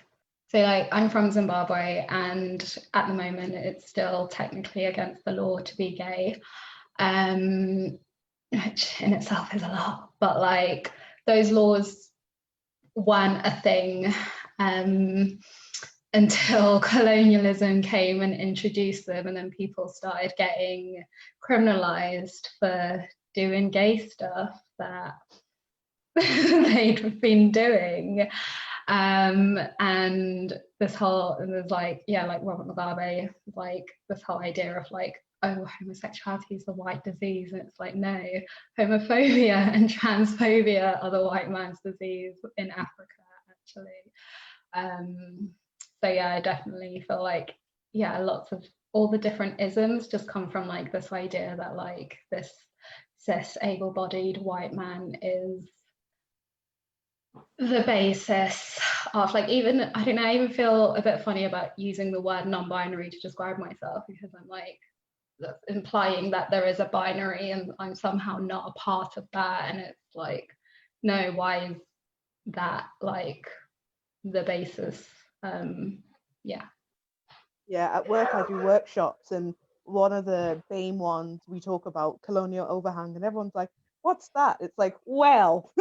B: so like I'm from Zimbabwe, and at the moment it's still technically against the law to be gay, which in itself is a lot, but like those laws weren't a thing until colonialism came and introduced them, and then people started getting criminalized for doing gay stuff that they'd been doing. And this whole, and there's like, yeah, like Robert Mugabe, like this whole idea of like, oh, homosexuality is the white disease. And it's like, no, homophobia and transphobia are the white man's disease in Africa, actually. So yeah, I definitely feel like, yeah, lots of all the different isms just come from like this idea that like this cis able-bodied white man is the basis of like, even I don't know, I even feel a bit funny about using the word non-binary to describe myself, because I'm like, that's implying that there is a binary and I'm somehow not a part of that. And it's like, no, why is that like the basis? Yeah.
E: Yeah, at work I do workshops, and one of the BAME ones we talk about colonial overhang, and everyone's like, what's that? It's like, well,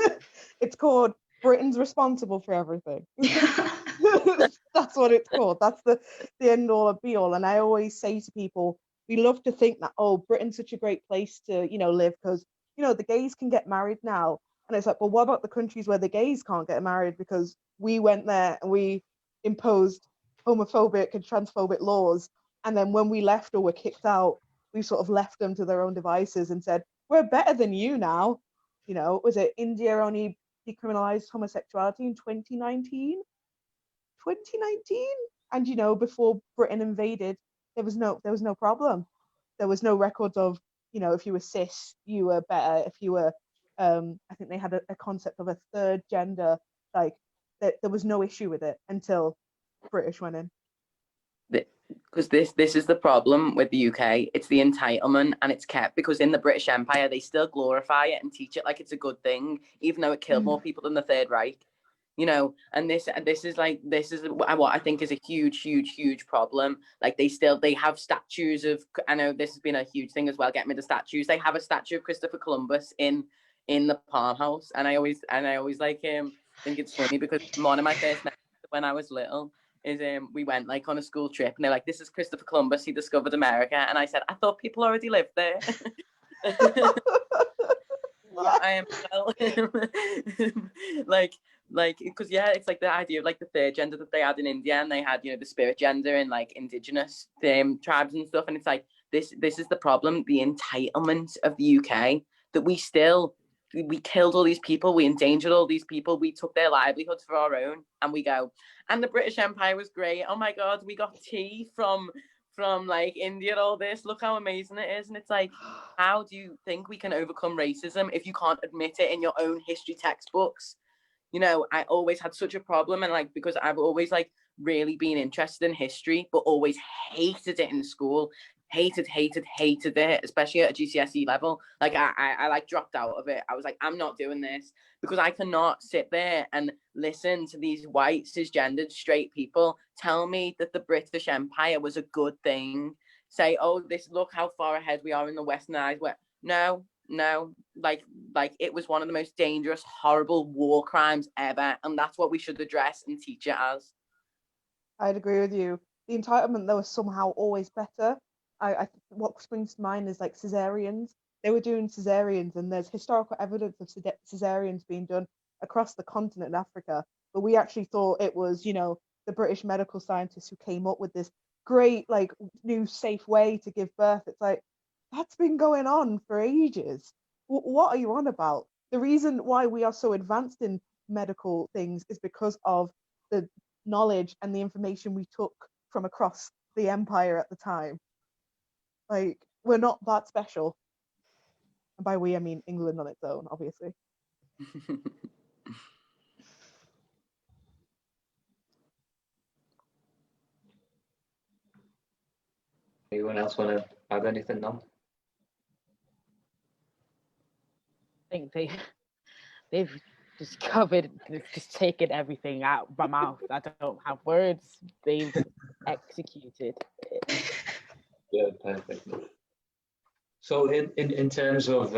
E: it's called Britain's responsible for everything. That's what it's called. That's the end all and be all. And I always say to people, we love to think that, oh, Britain's such a great place to, you know, live because, you know, the gays can get married now. And it's like, well, what about the countries where the gays can't get married because we went there and we imposed homophobic and transphobic laws, and then when we left or were kicked out, we sort of left them to their own devices and said, we're better than you now. You know, was it India only decriminalized homosexuality in 2019? And you know, before Britain invaded, there was no problem. There was no records of, you know, if you were cis you were better, if you were I think they had a concept of a third gender, like there was no issue with it until British went in.
D: Because this is the problem with the UK. It's the entitlement, and it's kept because in the British Empire they still glorify it and teach it like it's a good thing, even though it killed more people than the Third Reich. You know, and this is what I think is a huge problem. Like they have statues of, I know this has been a huge thing as well, getting rid of statues. They have a statue of Christopher Columbus in the farmhouse, and I always like think it's funny because one of my first memories when I was little is we went like on a school trip, and they're like, this is Christopher Columbus, he discovered America, and I said, I thought people already lived there. I am like because yeah, it's like the idea of like the third gender that they had in India, and they had, you know, the spirit gender in like indigenous tribes and stuff, and it's like this is the problem, the entitlement of the UK, that we killed all these people, we endangered all these people, we took their livelihoods for our own, and we go, and the British Empire was great, oh my god, we got tea from like India, all this, look how amazing it is. And it's like, how do you think we can overcome racism if you can't admit it in your own history textbooks? You know, I always had such a problem, and like, because I've always like really been interested in history but always hated it in school, hated it, especially at a GCSE level. Like I like dropped out of it. I was like, I'm not doing this, because I cannot sit there and listen to these white cisgendered straight people tell me that the British Empire was a good thing. Say, oh, look how far ahead we are in the westernized way. No, like it was one of the most dangerous, horrible war crimes ever, and that's what we should address and teach it as.
E: I'd agree with you. The entitlement, though, was somehow always better. What springs to mind is like cesareans. They were doing cesareans, and there's historical evidence of cesareans being done across the continent in Africa. But we actually thought it was, the British medical scientists who came up with this great, like, new safe way to give birth. It's like, that's been going on for ages. What are you on about? The reason why we are so advanced in medical things is because of the knowledge and the information we took from across the empire at the time. Like, we're not that special. And by we, I mean England on its own, obviously.
A: Anyone else want to add anything now?
C: I think they've just covered, just taken everything out of my mouth. I don't have words. They've executed it.
A: Yeah, perfect. So in terms of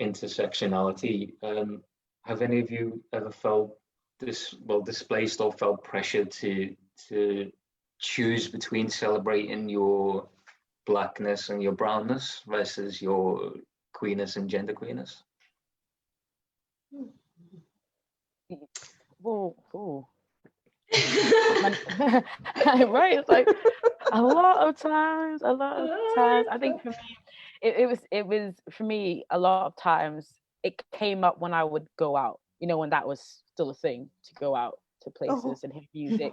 A: intersectionality, have any of you ever felt displaced or felt pressure to choose between celebrating your blackness and your brownness versus your queerness and genderqueerness?
C: Whoa. Right, it's like a lot of times. I think for me, it was for me a lot of times. It came up when I would go out, when that was still a thing, to go out to places and hear music.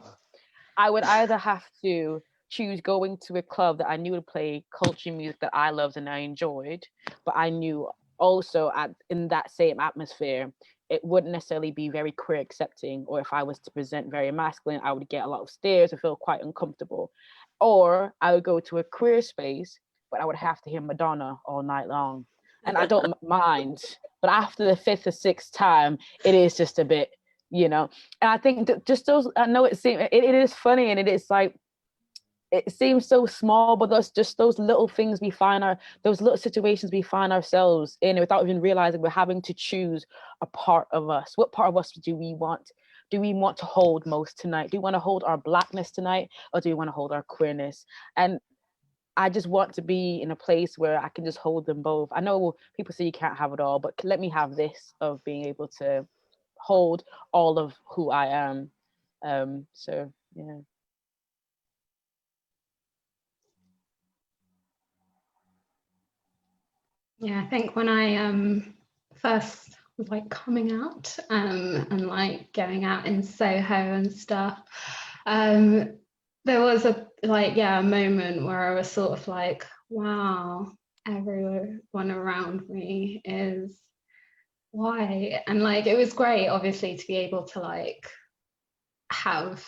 C: I would either have to choose going to a club that I knew would play culture music that I loved and I enjoyed, but I knew also in that same atmosphere, it wouldn't necessarily be very queer accepting, or if I was to present very masculine, I would get a lot of stares or feel quite uncomfortable. Or I would go to a queer space, but I would have to hear Madonna all night long. And I don't mind, but after the fifth or sixth time, it is just a bit, and I think that just those, I know it is funny, and it is like, it seems so small, but those little things those little situations we find ourselves in without even realizing we're having to choose a part of us. What part of us do we want? Do we want to hold most tonight? Do we want to hold our blackness tonight, or do we want to hold our queerness? And I just want to be in a place where I can just hold them both. I know people say you can't have it all, but let me have this of being able to hold all of who I am. So yeah.
B: Yeah, I think when I first was like coming out and like going out in Soho and stuff, there was a moment where I was sort of like, wow, everyone around me is white, and like it was great, obviously, to be able to like have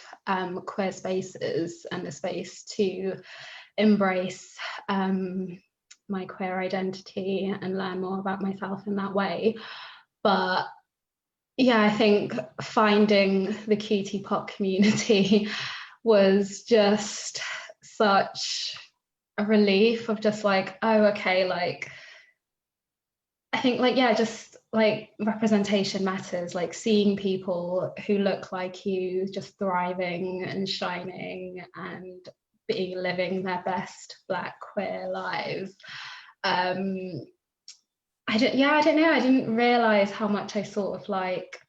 B: queer spaces and a space to embrace my queer identity and learn more about myself in that way. But yeah, I think finding the cutie pop community was just such a relief of just like, oh, okay, like I think like, yeah, just like representation matters, like seeing people who look like you just thriving and shining and living their best Black queer lives. I don't know, I didn't realize how much I sort of like,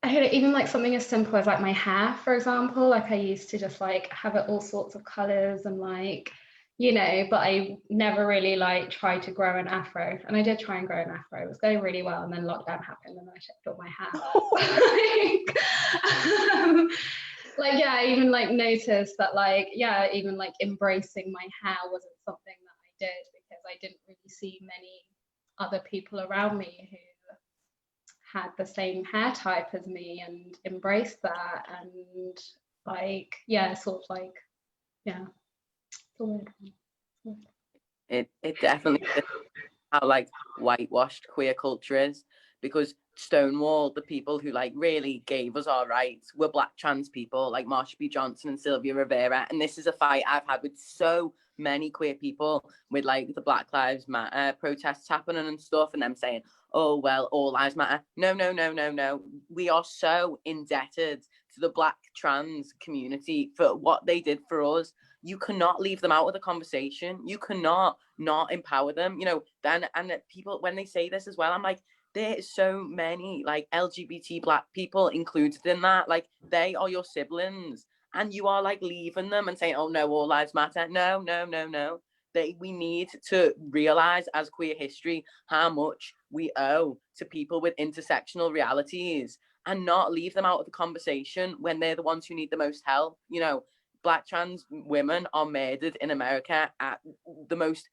B: I don't know, even like something as simple as like my hair, for example, like I used to just like have it all sorts of colors and like, but I never really like tried to grow an afro, and I did try and grow an afro. It was going really well, and then lockdown happened and then I shaved all my hair. Like yeah, I even like noticed that like, yeah, even like embracing my hair wasn't something that I did, because I didn't really see many other people around me who had the same hair type as me and embraced that, and like, yeah, sort of like, yeah, a weird one.
D: It definitely is how like whitewashed queer culture is, because Stonewall, the people who like really gave us our rights, were Black trans people like Marsha P. Johnson and Sylvia Rivera. And this is a fight I've had with so many queer people, with like the Black Lives Matter protests happening and stuff, and them saying, oh well, all lives matter. No. We are so indebted to the Black trans community for what they did for us. You cannot leave them out of the conversation. You cannot not empower them. You know, then, and people, when they say this as well, I'm like, there's so many like LGBT Black people included in that. Like, they are your siblings, and you are like leaving them and saying, oh no, all lives matter. No. We need to realize as queer history how much we owe to people with intersectional realities, and not leave them out of the conversation when they're the ones who need the most help. You know, Black trans women are murdered in America at the most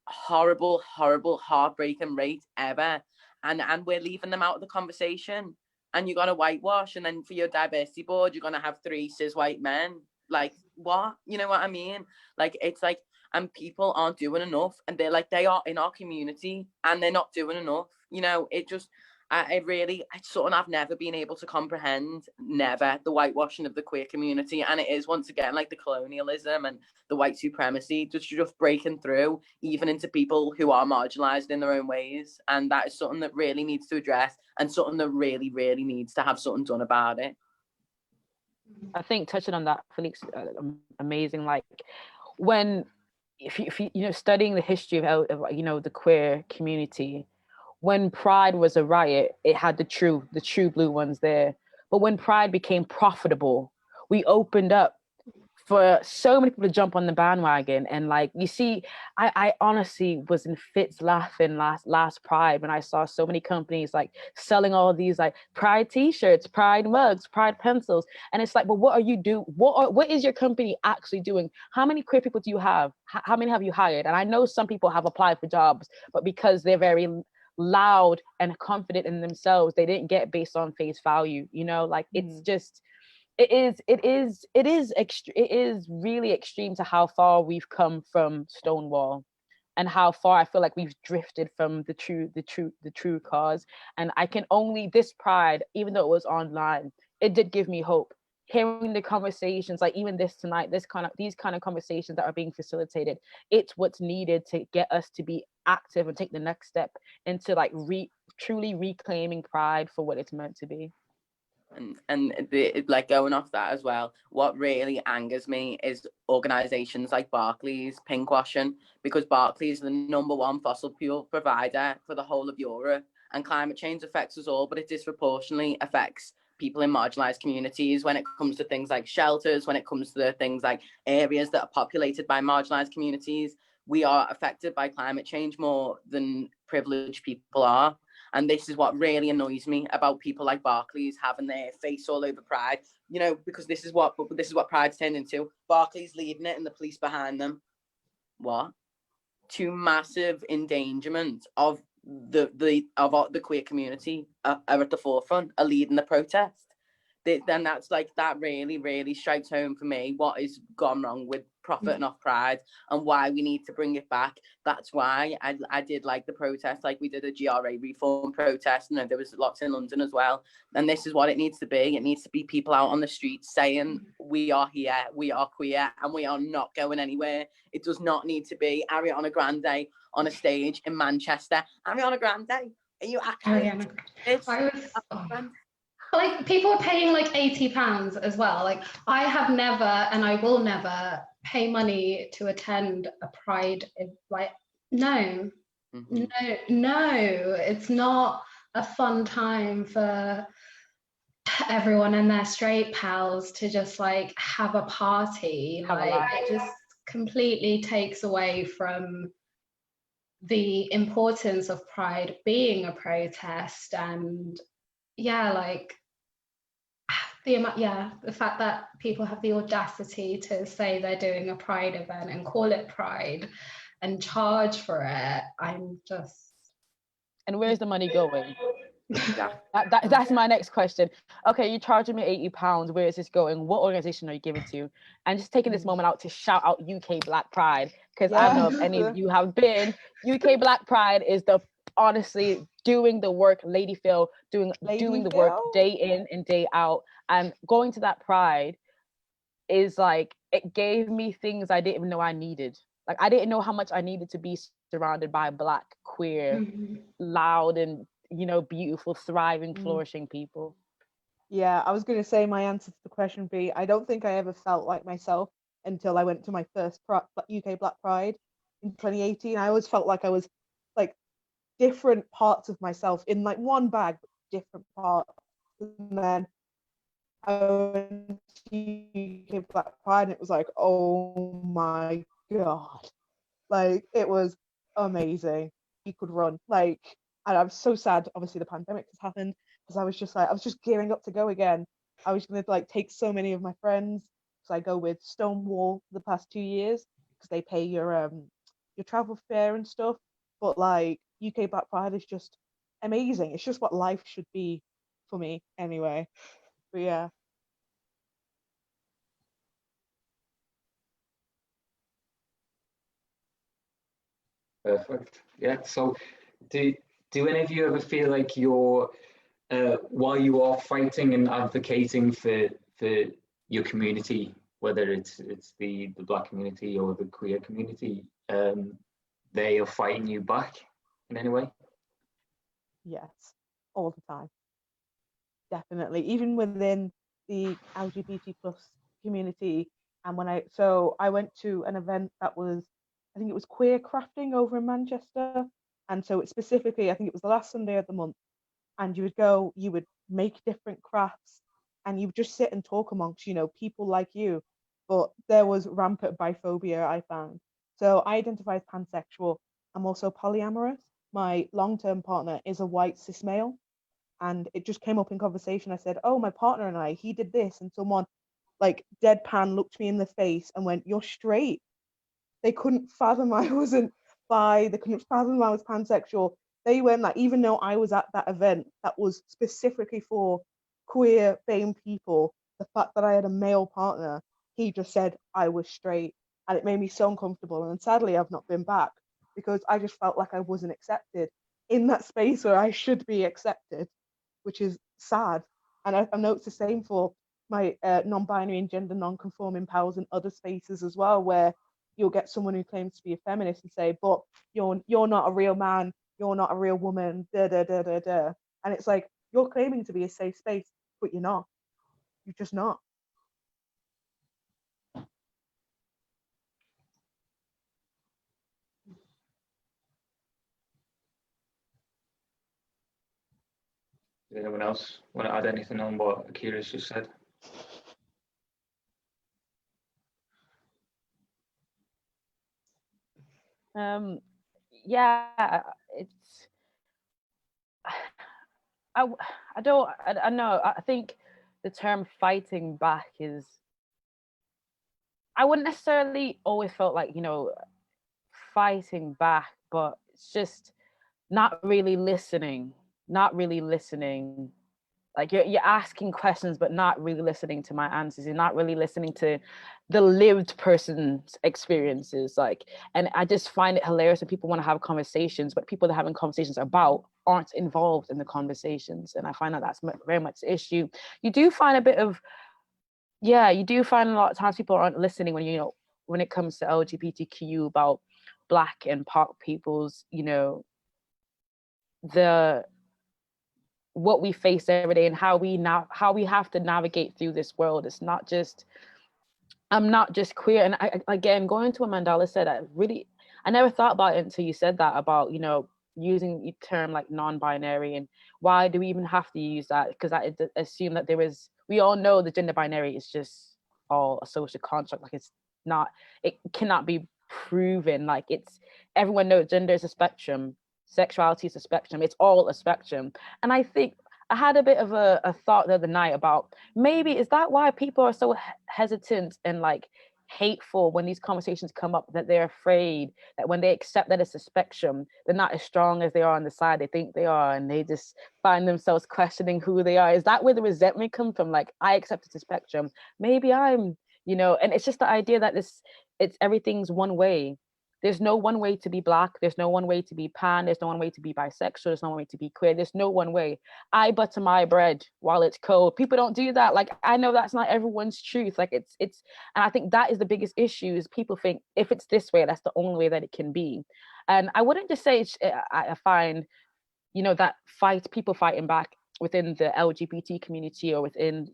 D: horrible, heartbreaking rate ever. And we're leaving them out of the conversation. And you're going to whitewash, and then for your diversity board, you're going to have 3 cis white men. Like, what? You know what I mean? Like, it's like, and people aren't doing enough. And they're like, they are in our community and they're not doing enough. You know, it just, it's something I've never been able to comprehend, never, the whitewashing of the queer community. And it is, once again, like the colonialism and the white supremacy just breaking through even into people who are marginalized in their own ways. And that is something that really needs to address, and something that really needs to have something done about it.
C: I think touching on that, Felix, amazing. Like, when if you you know, studying the history of you know, the queer community, when Pride was a riot, it had the true blue ones there. But when Pride became profitable, we opened up for so many people to jump on the bandwagon. And like, you see, I honestly was in fits laughing last Pride when I saw so many companies like selling all these like Pride t-shirts, Pride mugs, Pride pencils. And it's like, well, what are you doing? What is your company actually doing? How many queer people do you have? How many have you hired? And I know some people have applied for jobs, but because they're very loud and confident in themselves, they didn't get based on face value, you know, like it's just, it is really extreme to how far we've come from Stonewall, and how far I feel like we've drifted from the true cause. And I can only, this Pride, even though it was online, it did give me hope. Hearing the conversations, like even this tonight, these kind of conversations that are being facilitated, it's what's needed to get us to be active and take the next step into like truly reclaiming Pride for what it's meant to be.
D: And like, going off that as well, what really angers me is organizations like Barclays pinkwashing, because Barclays is the #1 fossil fuel provider for the whole of Europe, and climate change affects us all, but it disproportionately affects people in marginalized communities when it comes to things like shelters, when it comes to things like areas that are populated by marginalized communities. We are affected by climate change more than privileged people are. And this is what really annoys me about people like Barclays having their face all over Pride, you know, because this is what Pride's turned into. Barclays leading it and the police behind them. What? 2 massive endangerment of the queer community are at the forefront, are leading the protest. Then that's like, that really strikes home for me what has gone wrong with profiting off Pride and why we need to bring it back. That's why I did like the protest, like we did a GRA reform protest, and there was lots in London as well. And this is what it needs to be. It needs to be people out on the streets saying, we are here, we are queer, and we are not going anywhere. It does not need to be Ariana Grande on a stage in Manchester. Ariana Grande, are you actually?
B: Like, people are paying like £80 as well. Like, I have never, and I will never pay money to attend a Pride. Like, no, it's not a fun time for everyone and their straight pals to just like have a party. Like, it just completely takes away from the importance of Pride being a protest. And yeah, like the fact that people have the audacity to say they're doing a Pride event and call it Pride and charge for it, I'm just...
C: And where's the money going?
D: Yeah.
C: That's my next question. Okay, you're charging me £80. Where is this going? What organization are you giving to? And just taking this moment out to shout out UK Black Pride, because I don't know if any of you have been. UK Black Pride is honestly doing the work. Lady Phil doing the work day in and day out, and going to that Pride is like, it gave me things I didn't even know I needed. Like, I didn't know how much I needed to be surrounded by Black, queer, loud, and beautiful, thriving, flourishing people.
E: Yeah, I was going to say my answer to the question would be, I don't think I ever felt like myself until I went to my first UK Black Pride in 2018. I always felt like I was like different parts of myself in like one bag, but different parts. And then I went to UK Black Pride and it was like, oh my God. Like, it was amazing. You could run. Like, and I'm so sad, obviously, the pandemic has happened, because I was just gearing up to go again. I was going to like take so many of my friends, because I go with Stonewall the past 2 years, because they pay your travel fare and stuff. But like, UK Black Pride is just amazing. It's just what life should be for me anyway. But yeah.
A: Perfect. Yeah. So, do any of you ever feel like you're while you are fighting and advocating for your community, whether it's the Black community or the queer community, they are fighting you back in any way?
E: Yes, all the time. Definitely, even within the LGBT plus community. And I went to an event that was, I think it was queer crafting over in Manchester. And so it specifically, I think it was the last Sunday of the month, and you would make different crafts, and you would just sit and talk amongst, people like you. But there was rampant biphobia, I found. So I identify as pansexual. I'm also polyamorous. My long-term partner is a white cis male, and it just came up in conversation. I said, oh, my partner and he did this, and someone like deadpan looked me in the face and went, you're straight. They couldn't fathom I wasn't bi, they couldn't fathom I was pansexual. They went like, even though I was at that event that was specifically for queer BAME people, the fact that I had a male partner, he just said I was straight, and it made me so uncomfortable. And sadly, I've not been back, because I just felt like I wasn't accepted in that space where I should be accepted, which is sad. And I know it's the same for my non-binary and gender non-conforming pals in other spaces as well, where you'll get someone who claims to be a feminist and say, but you're not a real man, you're not a real woman, da da da da da. And it's like, you're claiming to be a safe space, but you're not. You're just not.
A: Does anyone else want to add anything on what Akira's just said?
C: Yeah, it's I don't I know, I think the term fighting back is, I wouldn't necessarily always felt like, fighting back, but it's just not really listening. Like, you're asking questions, but not really listening to my answers. You're not really listening to the lived person's experiences. Like, and I just find it hilarious when people want to have conversations, but people they're having conversations about aren't involved in the conversations. And I find that that's very much the issue. You do find a lot of times people aren't listening when it comes to LGBTQ, about Black and POC people's, what we face every day and how we have to navigate through this world. It's not just, I'm not just queer. And again, going to what Mandela said, I never thought about it until you said that about, using the term like non-binary, and why do we even have to use that? Because I assume that we all know the gender binary is just all a social construct. Like, it cannot be proven. Like, everyone knows gender is a spectrum, sexuality is a spectrum, it's all a spectrum. And I think I had a bit of a thought the other night about, maybe is that why people are so hesitant and like hateful when these conversations come up, that they're afraid that when they accept that it's a spectrum, they're not as strong as they are on the side they think they are, and they just find themselves questioning who they are. Is that where the resentment comes from? Like, I accept it's a spectrum, maybe I'm, and it's just the idea that it's everything's one way. There's no one way to be Black. There's no one way to be pan. There's no one way to be bisexual. There's no one way to be queer. There's no one way. I butter my bread while it's cold. People don't do that. Like, I know that's not everyone's truth. Like, it's, and I think that is the biggest issue, is people think if it's this way, that's the only way that it can be. And I wouldn't just say I find, that people fighting back within the LGBT community, or within,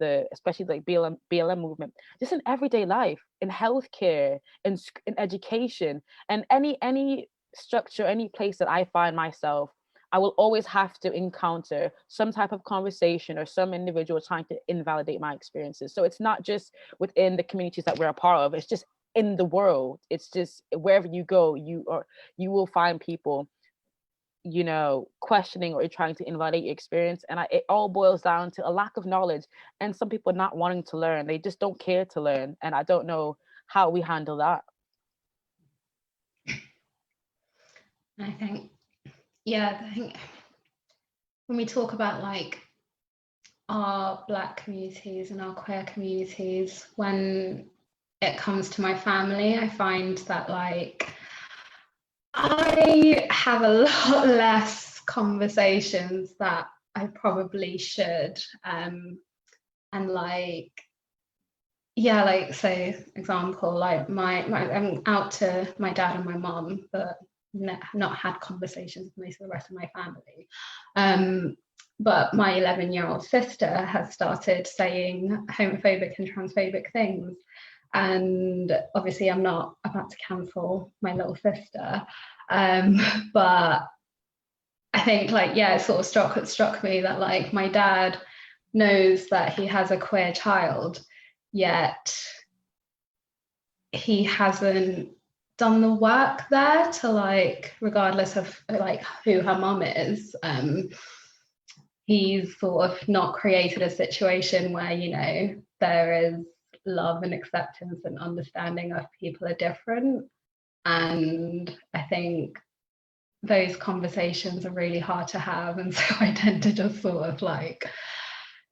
C: the, especially like BLM movement, just in everyday life, in healthcare, in education, and any structure, any place that I find myself, I will always have to encounter some type of conversation or some individual trying to invalidate my experiences. So it's not just within the communities that we're a part of, it's just in the world. It's just wherever you go, you will find people questioning or trying to invalidate your experience. And it all boils down to a lack of knowledge, and some people not wanting to learn. They just don't care to learn. And I don't know how we handle that.
B: I think when we talk about like our Black communities and our queer communities, when it comes to my family, I find that like I have a lot less conversations that I probably should. And like, yeah, like, so example, like I'm out to my dad and my mum, but not had conversations with most of the rest of my family. But my 11-year-old sister has started saying homophobic and transphobic things. And obviously I'm not about to cancel my little sister, but I think like, yeah, it sort of struck me that like my dad knows that he has a queer child, yet he hasn't done the work there to like, regardless of like who her mum is, he's sort of not created a situation where there is love and acceptance and understanding of people are different. And I think those conversations are really hard to have, and so I tend to just sort of like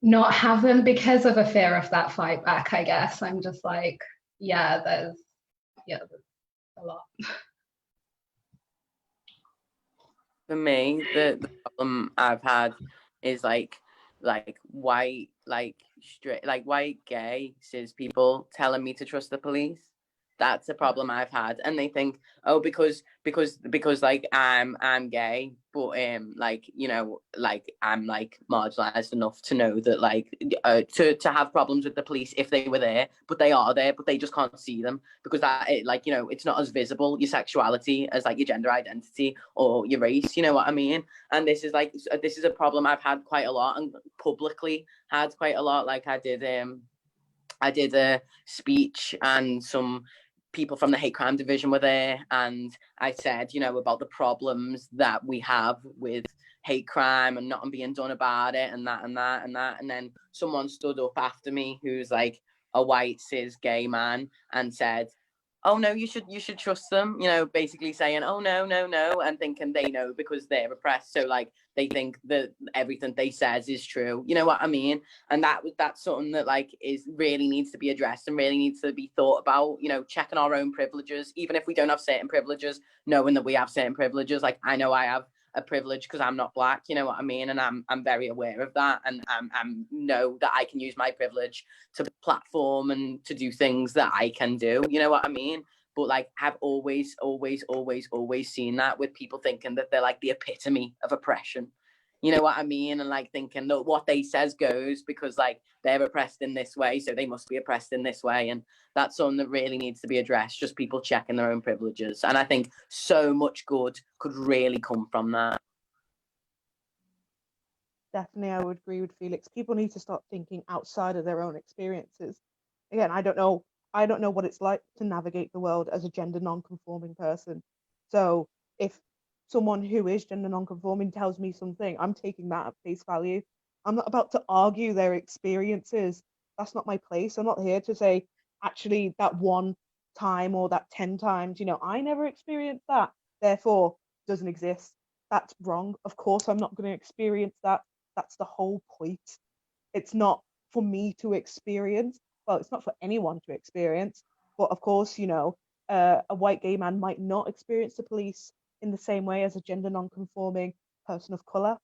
B: not have them because of a fear of that fight back, I guess. I'm just like, there's a lot.
D: For me, the problem I've had is like white, like straight, like white gay cis people telling me to trust the police. That's a problem I've had, and they think, oh, because like I'm gay, but like like I'm like marginalized enough to know that like to have problems with the police if they were there, but they are there, but they just can't see them because that it's not as visible, your sexuality, as like your gender identity or your race. You know what I mean? And this is a problem I've had quite a lot, and publicly had quite a lot. Like I did a speech, and some people from the hate crime division were there, and I said, about the problems that we have with hate crime and nothing being done about it, and that. And then someone stood up after me who's like a white cis gay man and said, oh no, you should trust them, basically saying, oh no, and thinking they know because they're oppressed, so like they think that everything they says is true. You know what I mean? And that's something that like really needs to be addressed and really needs to be thought about, checking our own privileges, even if we don't have certain privileges, knowing that we have certain privileges. Like I know I have a privilege because I'm not Black, you know what I mean? And I'm very aware of that, and I'm know that I can use my privilege to platform and to do things that I can do, you know what I mean? But like I've always seen that with people thinking that they're like the epitome of oppression. You know what I mean? And like thinking that what they says goes because like they're oppressed in this way, so they must be oppressed in this way. And that's something that really needs to be addressed, just people checking their own privileges. And I think so much good could really come from that.
E: Definitely, I would agree with Felix. People need to start thinking outside of their own experiences. Again, I don't know what it's like to navigate the world as a gender non-conforming person. So if someone who is gender non-conforming tells me something, I'm taking that at face value. I'm not about to argue their experiences. That's not my place. I'm not here to say actually that one time or that 10 times, you know, I never experienced that, therefore doesn't exist. That's wrong. Of course I'm not going to experience that. That's the whole point. It's not for me to experience. Well, it's not for anyone to experience. But of course, you know, a white gay man might not experience the police in the same way as a gender non-conforming person of color.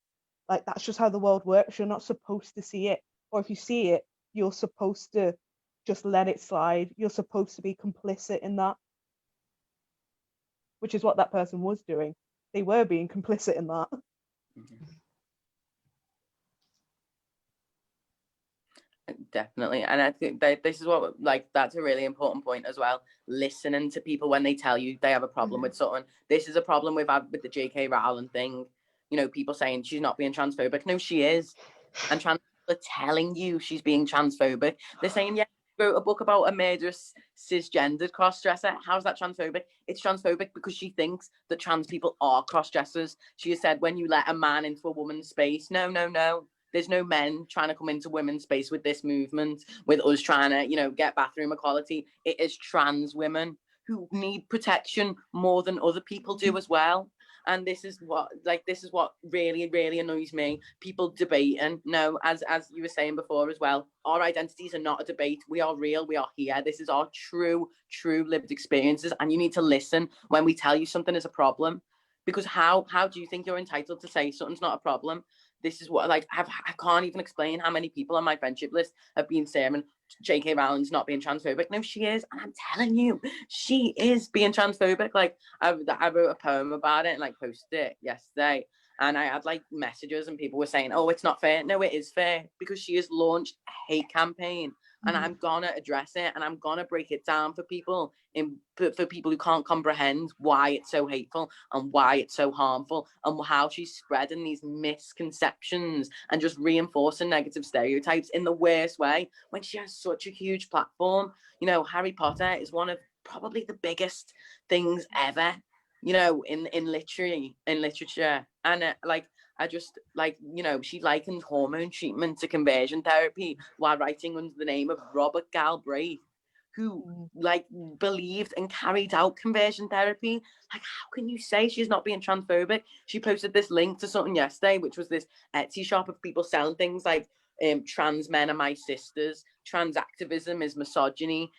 E: Like, that's just how the world works. You're not supposed to see it. Or if you see it, you're supposed to just let it slide. You're supposed to be complicit in that, which is what that person was doing. They were being complicit in that.
D: Definitely. And I think that this is what, like, that's a really important point as well. Listening to people when they tell you they have a problem with something. This is a problem we've had with the J.K. Rowling thing. You know, people saying she's not being transphobic. No, she is. And trans people are telling you she's being transphobic. They're saying, yeah, she wrote a book about a murderous cisgendered cross-dresser. How's that transphobic? It's transphobic because she thinks that trans people are cross-dressers. She has said, when you let a man into a woman's space, no. There's no men trying to come into women's space with this movement, with us trying to, you know, get bathroom equality. It is trans women who need protection more than other people do as well. And this is what really, really annoys me. People debating. No, as you were saying before as well, our identities are not a debate. We are real. We are here. This is our true lived experiences. And you need to listen when we tell you something is a problem. Because how do you think you're entitled to say something's not a problem? This is what, like, I can't even explain how many people on my friendship list have been saying J.K. Rowling's not being transphobic. No, she is. And I'm telling you, she is being transphobic. Like, I wrote a poem about it and, like, posted it yesterday. And I had, like, messages and people were saying, oh, it's not fair. No, it is fair, because she has launched a hate campaign. And I'm gonna address it, and I'm gonna break it down for people, for people who can't comprehend why it's so hateful and why it's so harmful, and how she's spreading these misconceptions and just reinforcing negative stereotypes in the worst way when she has such a huge platform. You know, Harry Potter is one of probably the biggest things ever, you know, in literature, and I just, like, you know, she likened hormone treatment to conversion therapy while writing under the name of Robert Galbraith, who, like, believed and carried out conversion therapy. Like, how can you say she's not being transphobic? She posted this link to something yesterday, which was this Etsy shop of people selling things like trans men are my sisters, trans activism is misogyny,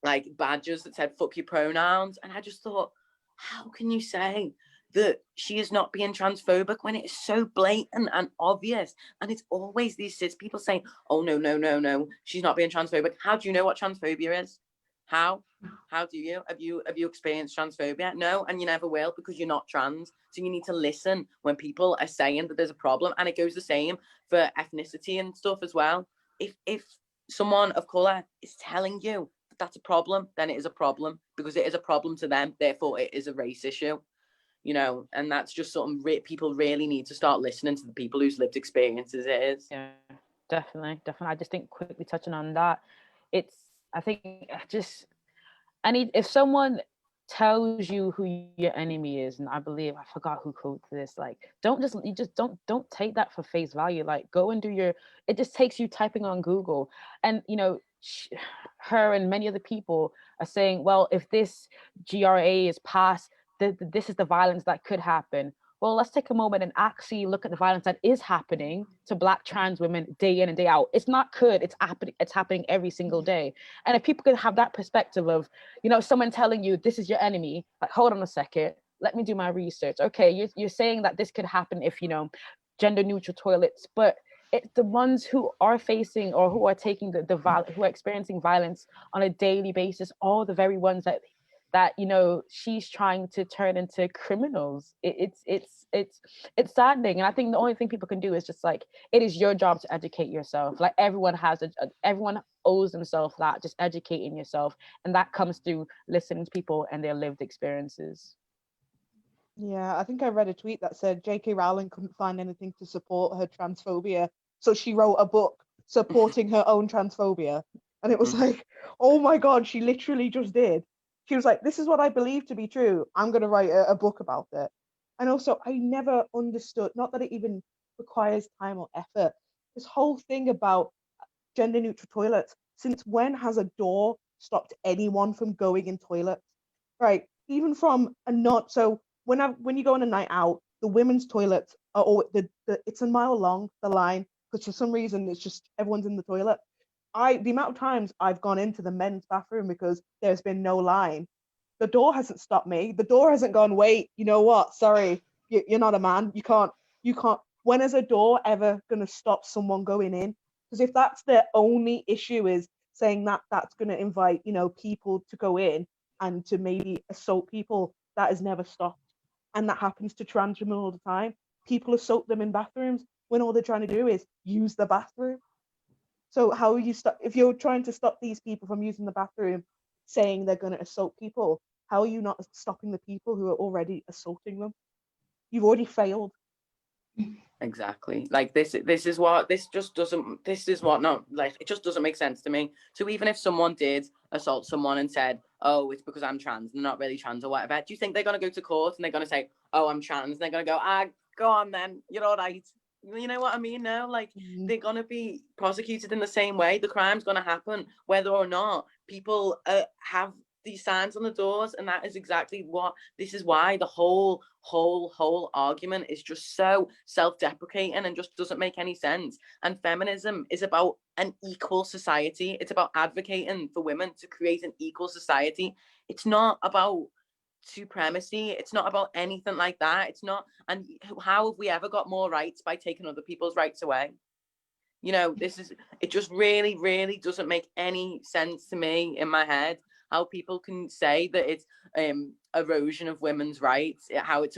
D: like badges that said fuck your pronouns. And I just thought, how can you say that she is not being transphobic when it is so blatant and obvious? And it's always these cis people saying, oh, no, she's not being transphobic. How do you know what transphobia is? How do you? Have you experienced transphobia? No, and you never will, because you're not trans. So you need to listen when people are saying that there's a problem. And it goes the same for ethnicity and stuff as well. If someone of color is telling you that that's a problem, then it is a problem, because it is a problem to them. Therefore, it is a race issue. You know, and that's just something people really need to start listening to the people whose lived experiences it is.
C: Yeah, definitely. I just think, quickly touching on that, if someone tells you who your enemy is, and I believe, I forgot who quoted this, like, don't take that for face value. Like, go and it just takes you typing on Google, and, you know, her and many other people are saying, well, if this GRA is passed, this is the violence that could happen. Well, let's take a moment and actually look at the violence that is happening to Black trans women day in and day out. It's not could, it's happening every single day. And if people can have that perspective of, you know, someone telling you this is your enemy, like, hold on a second, let me do my research. Okay, you're saying that this could happen if, you know, gender neutral toilets, but it's the ones who are facing, or who are taking who are experiencing violence on a daily basis, all the very ones that you know she's trying to turn into criminals. It's saddening. And I think the only thing people can do is just, like, it is your job to educate yourself. Like, everyone owes themselves that, just educating yourself, and that comes through listening to people and their lived experiences.
E: Yeah, I think I read a tweet that said J.K. Rowling couldn't find anything to support her transphobia, so she wrote a book supporting her own transphobia. And it was like, oh my God, she literally just did. She was like, this is what I believe to be true. I'm going to write a book about it. And also, I never understood, not that it even requires time or effort, this whole thing about gender neutral toilets. Since when has a door stopped anyone from going in toilets? Right, even from a not so when you go on a night out, the women's toilets are always it's a mile long, the line, because for some reason it's just everyone's in the toilet. The amount of times I've gone into the men's bathroom because there's been no line, the door hasn't stopped me. The door hasn't gone, wait, you know what? Sorry, you're not a man. You can't. When is a door ever going to stop someone going in? Because if that's the only issue, is saying that that's going to invite, people to go in and to maybe assault people, that has never stopped. And that happens to trans women all the time. People assault them in bathrooms when all they're trying to do is use the bathroom. So how are you if you're trying to stop these people from using the bathroom, saying they're going to assault people, how are you not stopping the people who are already assaulting them? You've already failed.
D: Exactly. Like it just doesn't make sense to me. So even if someone did assault someone and said, oh, it's because I'm trans, they're not really trans or whatever, do you think they're going to go to court and they're going to say, oh, I'm trans, and they're going to go, go on then, you're all right? You know what I mean? No, like they're going to be prosecuted in the same way. The crime's going to happen whether or not people have these signs on the doors, and that is exactly this is why the whole argument is just so self-deprecating and just doesn't make any sense. And feminism is about an equal society. It's about advocating for women to create an equal society. It's not about supremacy. It's not about anything like that. It's not. And how have we ever got more rights by taking other people's rights away? It just really, really doesn't make any sense to me in my head how people can say that it's erosion of women's rights, how it's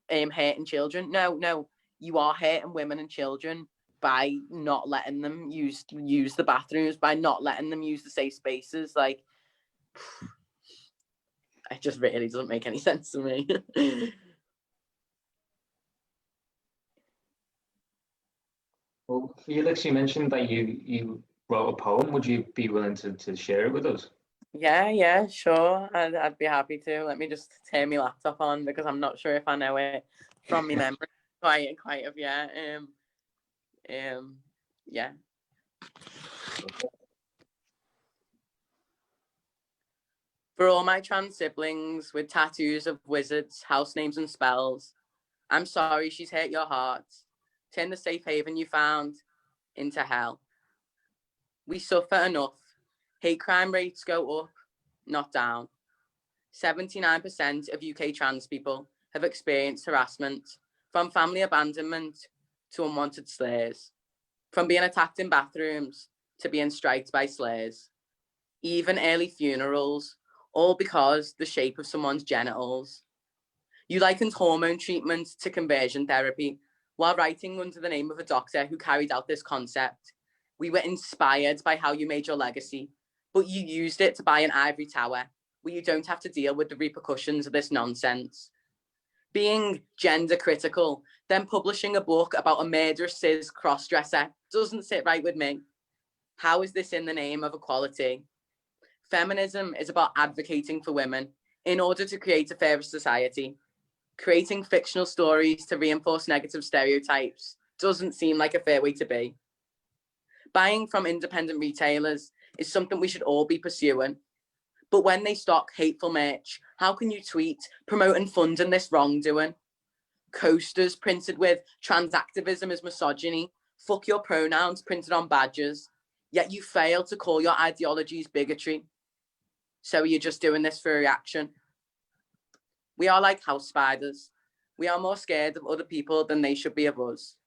D: hurting children. No, you are hurting women and children by not letting them use the bathrooms, by not letting them use the safe spaces. Like, it just really doesn't make any sense to me.
A: Well, Felix, you mentioned that you wrote a poem. Would you be willing to share it with us?
D: Yeah, sure. I'd be happy to. Let me just turn my laptop on because I'm not sure if I know it from my memory quite of yet. Yeah. For all my trans siblings with tattoos of wizards, house names and spells, I'm sorry she's hurt your heart. Turn the safe haven you found into hell. We suffer enough. Hate crime rates go up, not down. 79% of UK trans people have experienced harassment, from family abandonment to unwanted slays, from being attacked in bathrooms to being striked by slays, even early funerals, all because the shape of someone's genitals. You likened hormone treatment to conversion therapy while writing under the name of a doctor who carried out this concept. We were inspired by how you made your legacy, but you used it to buy an ivory tower where you don't have to deal with the repercussions of this nonsense. Being gender critical, then publishing a book about a murderous cis cross-dresser doesn't sit right with me. How is this in the name of equality? Feminism is about advocating for women in order to create a fairer society. Creating fictional stories to reinforce negative stereotypes doesn't seem like a fair way to be. Buying from independent retailers is something we should all be pursuing. But when they stock hateful merch, how can you tweet promoting funding this wrongdoing? Coasters printed with trans activism is misogyny, fuck your pronouns printed on badges, yet you fail to call your ideologies bigotry. So you're just doing this for a reaction. We are like house spiders. We are more scared of other people than they should be of us.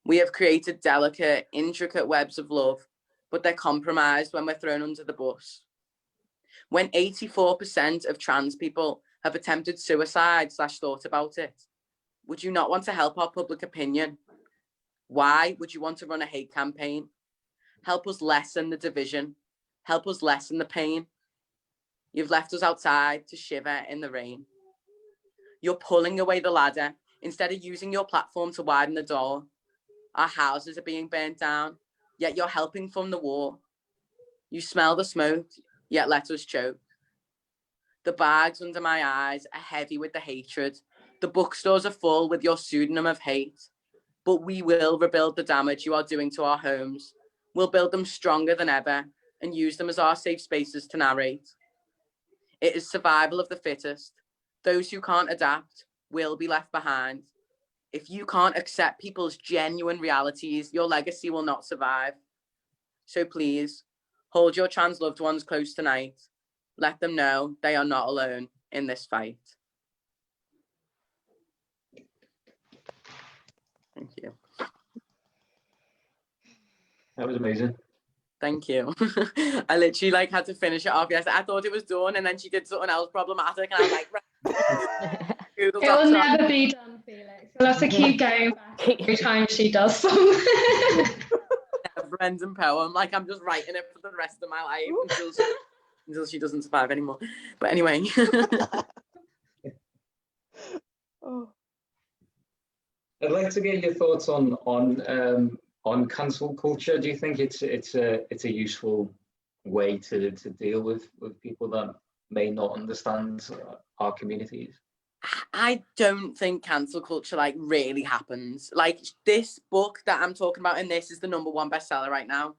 D: We have created delicate, intricate webs of love, but they're compromised when we're thrown under the bus. When 84% of trans people have attempted suicide/thought about it, would you not want to help our public opinion? Why would you want to run a hate campaign? Help us lessen the division. Help us lessen the pain. You've left us outside to shiver in the rain. You're pulling away the ladder instead of using your platform to widen the door. Our houses are being burnt down, yet you're helping fund the war. You smell the smoke, yet let us choke. The bags under my eyes are heavy with the hatred. The bookstores are full with your pseudonym of hate. But we will rebuild the damage you are doing to our homes. We'll build them stronger than ever and use them as our safe spaces to narrate. It is survival of the fittest. Those who can't adapt will be left behind. If you can't accept people's genuine realities, your legacy will not survive. So please, hold your trans loved ones close tonight. Let them know they are not alone in this fight. Thank you.
A: That was amazing.
D: Thank you. I literally had to finish it off. Yes, I thought it was done, and then she did something else problematic, and I was like, right.
B: It will never be done, Felix. We'll have to keep going back every time she does something.
D: Friends and poem. I'm just writing it for the rest of my life until she doesn't survive anymore. But anyway.
E: Oh.
A: I'd like to get your thoughts on cancel culture. Do you think it's a useful way to deal with people that may not understand our communities?
D: I don't think cancel culture really happens. This book that I'm talking about in this is the #1 bestseller right now.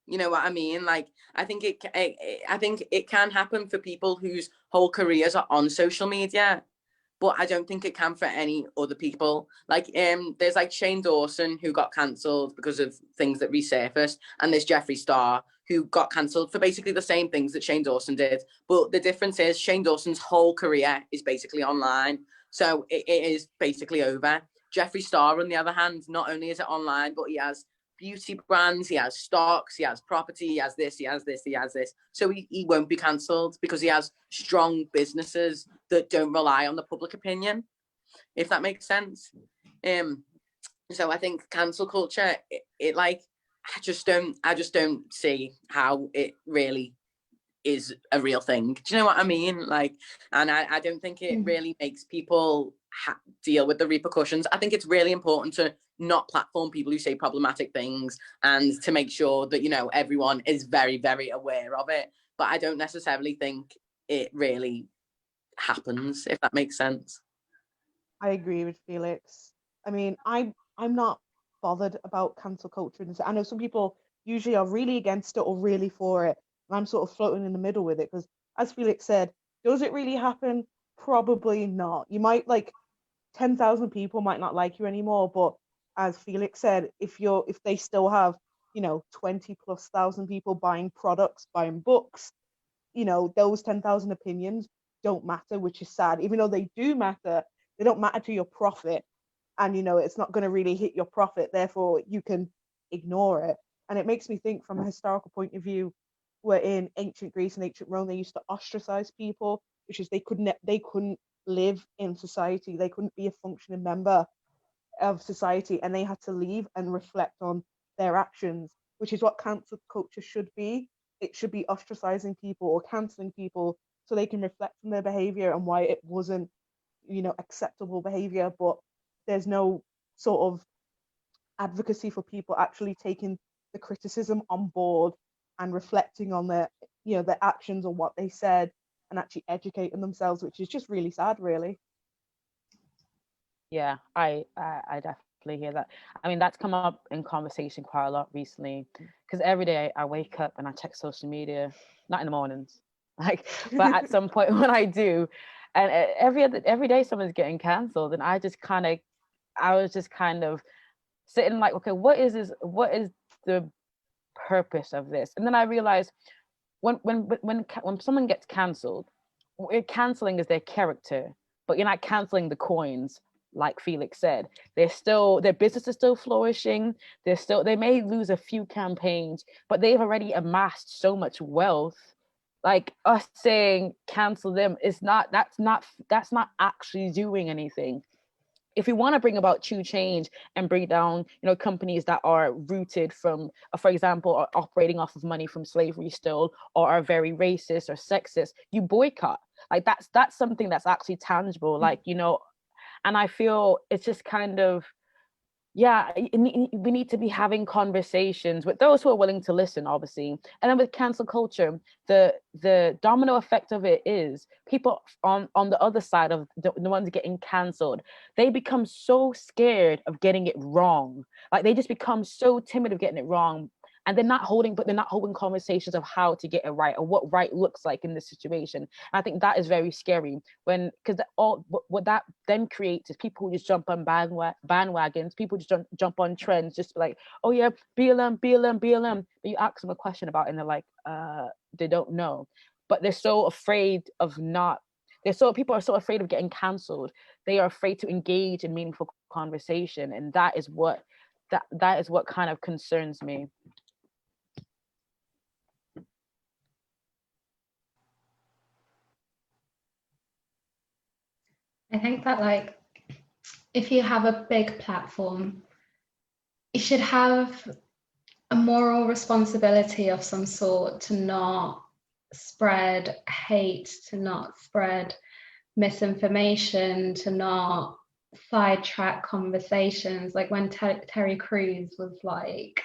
D: You know what I mean? I think it can happen for people whose whole careers are on social media, but I don't think it can for any other people. There's Shane Dawson, who got cancelled because of things that resurfaced, and there's Jeffree Star, who got cancelled for basically the same things that Shane Dawson did. But the difference is Shane Dawson's whole career is basically online, so it is basically over. Jeffree Star, on the other hand, not only is it online, but he has beauty brands, he has stocks, he has property, he has this, he has this, he has this. So he won't be cancelled because he has strong businesses that don't rely on the public opinion, if that makes sense. So I think cancel culture, I just don't see how it really is a real thing. Do you know what I mean? And I don't think it really makes people deal with the repercussions. I think it's really important to not platform people who say problematic things, and to make sure that, everyone is very, very aware of it. But I don't necessarily think it really happens, if that makes sense. I
E: agree with Felix. I mean, I'm not bothered about cancel culture. I know some people usually are really against it or really for it, and I'm sort of floating in the middle with it, because as Felix said, does it really happen? Probably not. You might 10,000 people might not like you anymore, but as Felix said, if they still have 20,000+ people buying products, buying books, those 10,000 opinions don't matter, which is sad. Even though they do matter, they don't matter to your profit, and it's not going to really hit your profit, therefore you can ignore it. And it makes me think, from a historical point of view, where in ancient Greece and ancient Rome they used to ostracize people, which is they couldn't live in society, they couldn't be a functioning member of society, and they had to leave and reflect on their actions, which is what cancel culture should be. It should be ostracizing people or canceling people so they can reflect on their behavior and why it wasn't acceptable behavior. But there's no sort of advocacy for people actually taking the criticism on board and reflecting on their actions or what they said, and actually educating themselves, which is just really sad, really.
C: Yeah, I definitely hear that. I mean, that's come up in conversation quite a lot recently, because every day I wake up and I check social media, not in the mornings, but at some point when I do, and every day someone's getting cancelled, and I was just kind of sitting okay, what is this? What is the purpose of this? And then I realized when someone gets cancelled, what you're cancelling is their character, but you're not cancelling the coins. Like Felix said, their business is still flourishing. They may lose a few campaigns, but they've already amassed so much wealth. Us saying cancel them that's not actually doing anything. If we want to bring about true change and bring down, companies that are rooted from, for example, are operating off of money from slavery still, or are very racist or sexist, you boycott. That's something that's actually tangible. And I feel it's just kind of, we need to be having conversations with those who are willing to listen, obviously. And then with cancel culture, the domino effect of it is people on the other side of the ones getting cancelled, they become so scared of getting it wrong. They just become so timid of getting it wrong. and they're not holding conversations of how to get it right or what right looks like in this situation. And I think that is very scary, because what that then creates is people who just jump on bandwagons, people just jump on trends, just like, oh yeah, BLM, but you ask them a question about it and they're like, they don't know, but they're so afraid of not. People are so afraid of getting cancelled. They are afraid to engage in meaningful conversation, and that is what kind of concerns me.
B: I think that, like, if you have a big platform, you should have a moral responsibility of some sort to not spread hate, to not spread misinformation, to not sidetrack conversations. Like when Terry Crews was like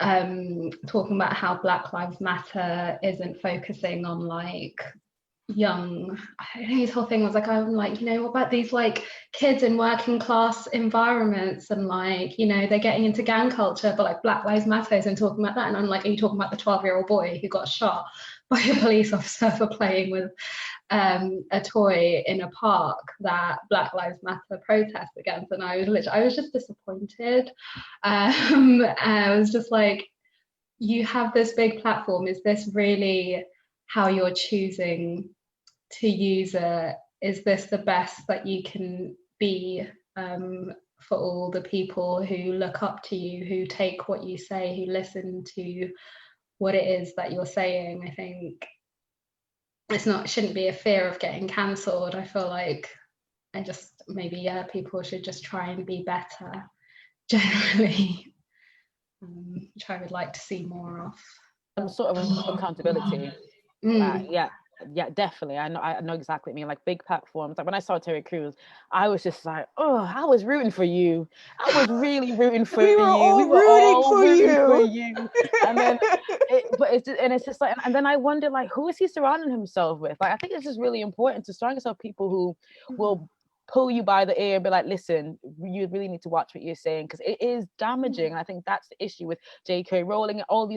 B: talking about how Black Lives Matter isn't focusing on like young, I don't know, his whole thing was like, I'm like, you know, what about these like kids in working class environments, and like, you know, they're getting into gang culture, but like Black Lives Matter isn't talking about that. And I'm like, are you talking about the 12-year-old boy who got shot by a police officer for playing with a toy in a park that Black Lives Matter protest against? And I was just disappointed. I was just like, you have this big platform, is this really how you're choosing to use it? Is this the best that you can be for all the people who look up to you, who take what you say, who listen to what it is that you're saying? I think shouldn't be a fear of getting cancelled. I feel like people should just try and be better generally, which I would like to see more of.
C: Some sort of accountability. Yeah, definitely. I know exactly what you mean. Like big platforms. Like when I saw Terry Crews, I was just like, oh, I was rooting for you. I was really rooting for you.
E: We were all rooting for you.
C: And then, it's just like, and then I wonder, like, who is he surrounding himself with? Like, I think it's just really important to surround yourself with people who will pull you by the ear and be like, listen, you really need to watch what you're saying, because it is damaging. I think that's the issue with J.K. Rowling and all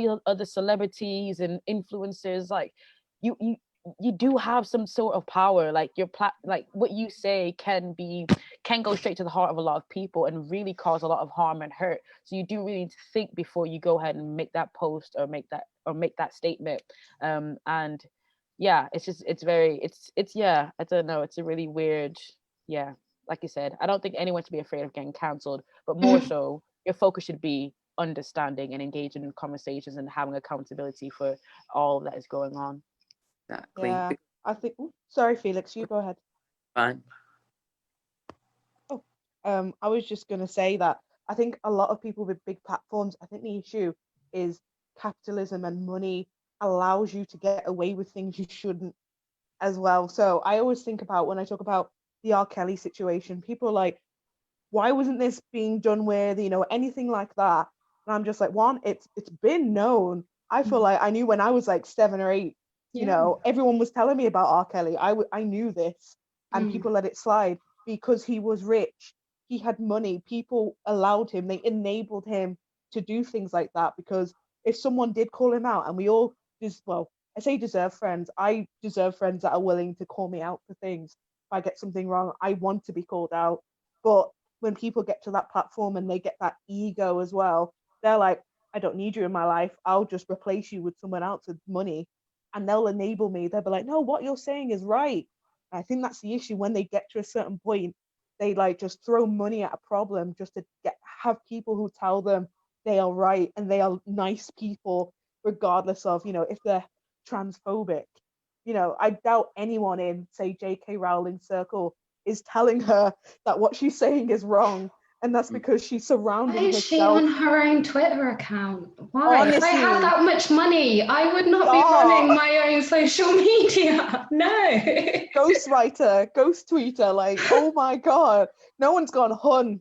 C: your other celebrities and influencers. Like, you do have some sort of power. Like like what you say can go straight to the heart of a lot of people and really cause a lot of harm and hurt. So you do really need to think before you go ahead and make that post or make that statement. And yeah, I don't know, it's a really weird, yeah, like you said, I don't think anyone should be afraid of getting cancelled, but more so your focus should be understanding and engaging in conversations and having accountability for all that is going on.
D: Exactly.
E: Yeah, I think. Sorry, Felix, you go ahead.
D: Fine.
E: I was just going to say that I think a lot of people with big platforms, I think the issue is capitalism and money allows you to get away with things you shouldn't as well. So I always think about, when I talk about the R. Kelly situation, people are like, why wasn't this being done with, anything like that? And I'm just like, one, it's been known. I feel like I knew when I was like 7 or 8, everyone was telling me about R. Kelly. I knew this, and people let it slide because he was rich. He had money. People allowed him. They enabled him to do things like that, because if someone did call him out, and we all I say deserve friends. I deserve friends that are willing to call me out for things. If I get something wrong, I want to be called out. But when people get to that platform and they get that ego as well, they're like, I don't need you in my life. I'll just replace you with someone else with money. And they'll enable me. They'll be like, no, what you're saying is right. And I think that's the issue. When they get to a certain point, they like just throw money at a problem just to have people who tell them they are right and they are nice people, regardless of, if they're transphobic. I doubt anyone in, say, J.K. Rowling's circle is telling her that what she's saying is wrong. And that's because she's surrounding herself.
B: Why is she on her own Twitter account? Why?
E: Honestly,
B: if I had that much money, I would not be running my own social media. No.
E: Ghostwriter, ghost tweeter, like, oh my God. No one's gone, hun,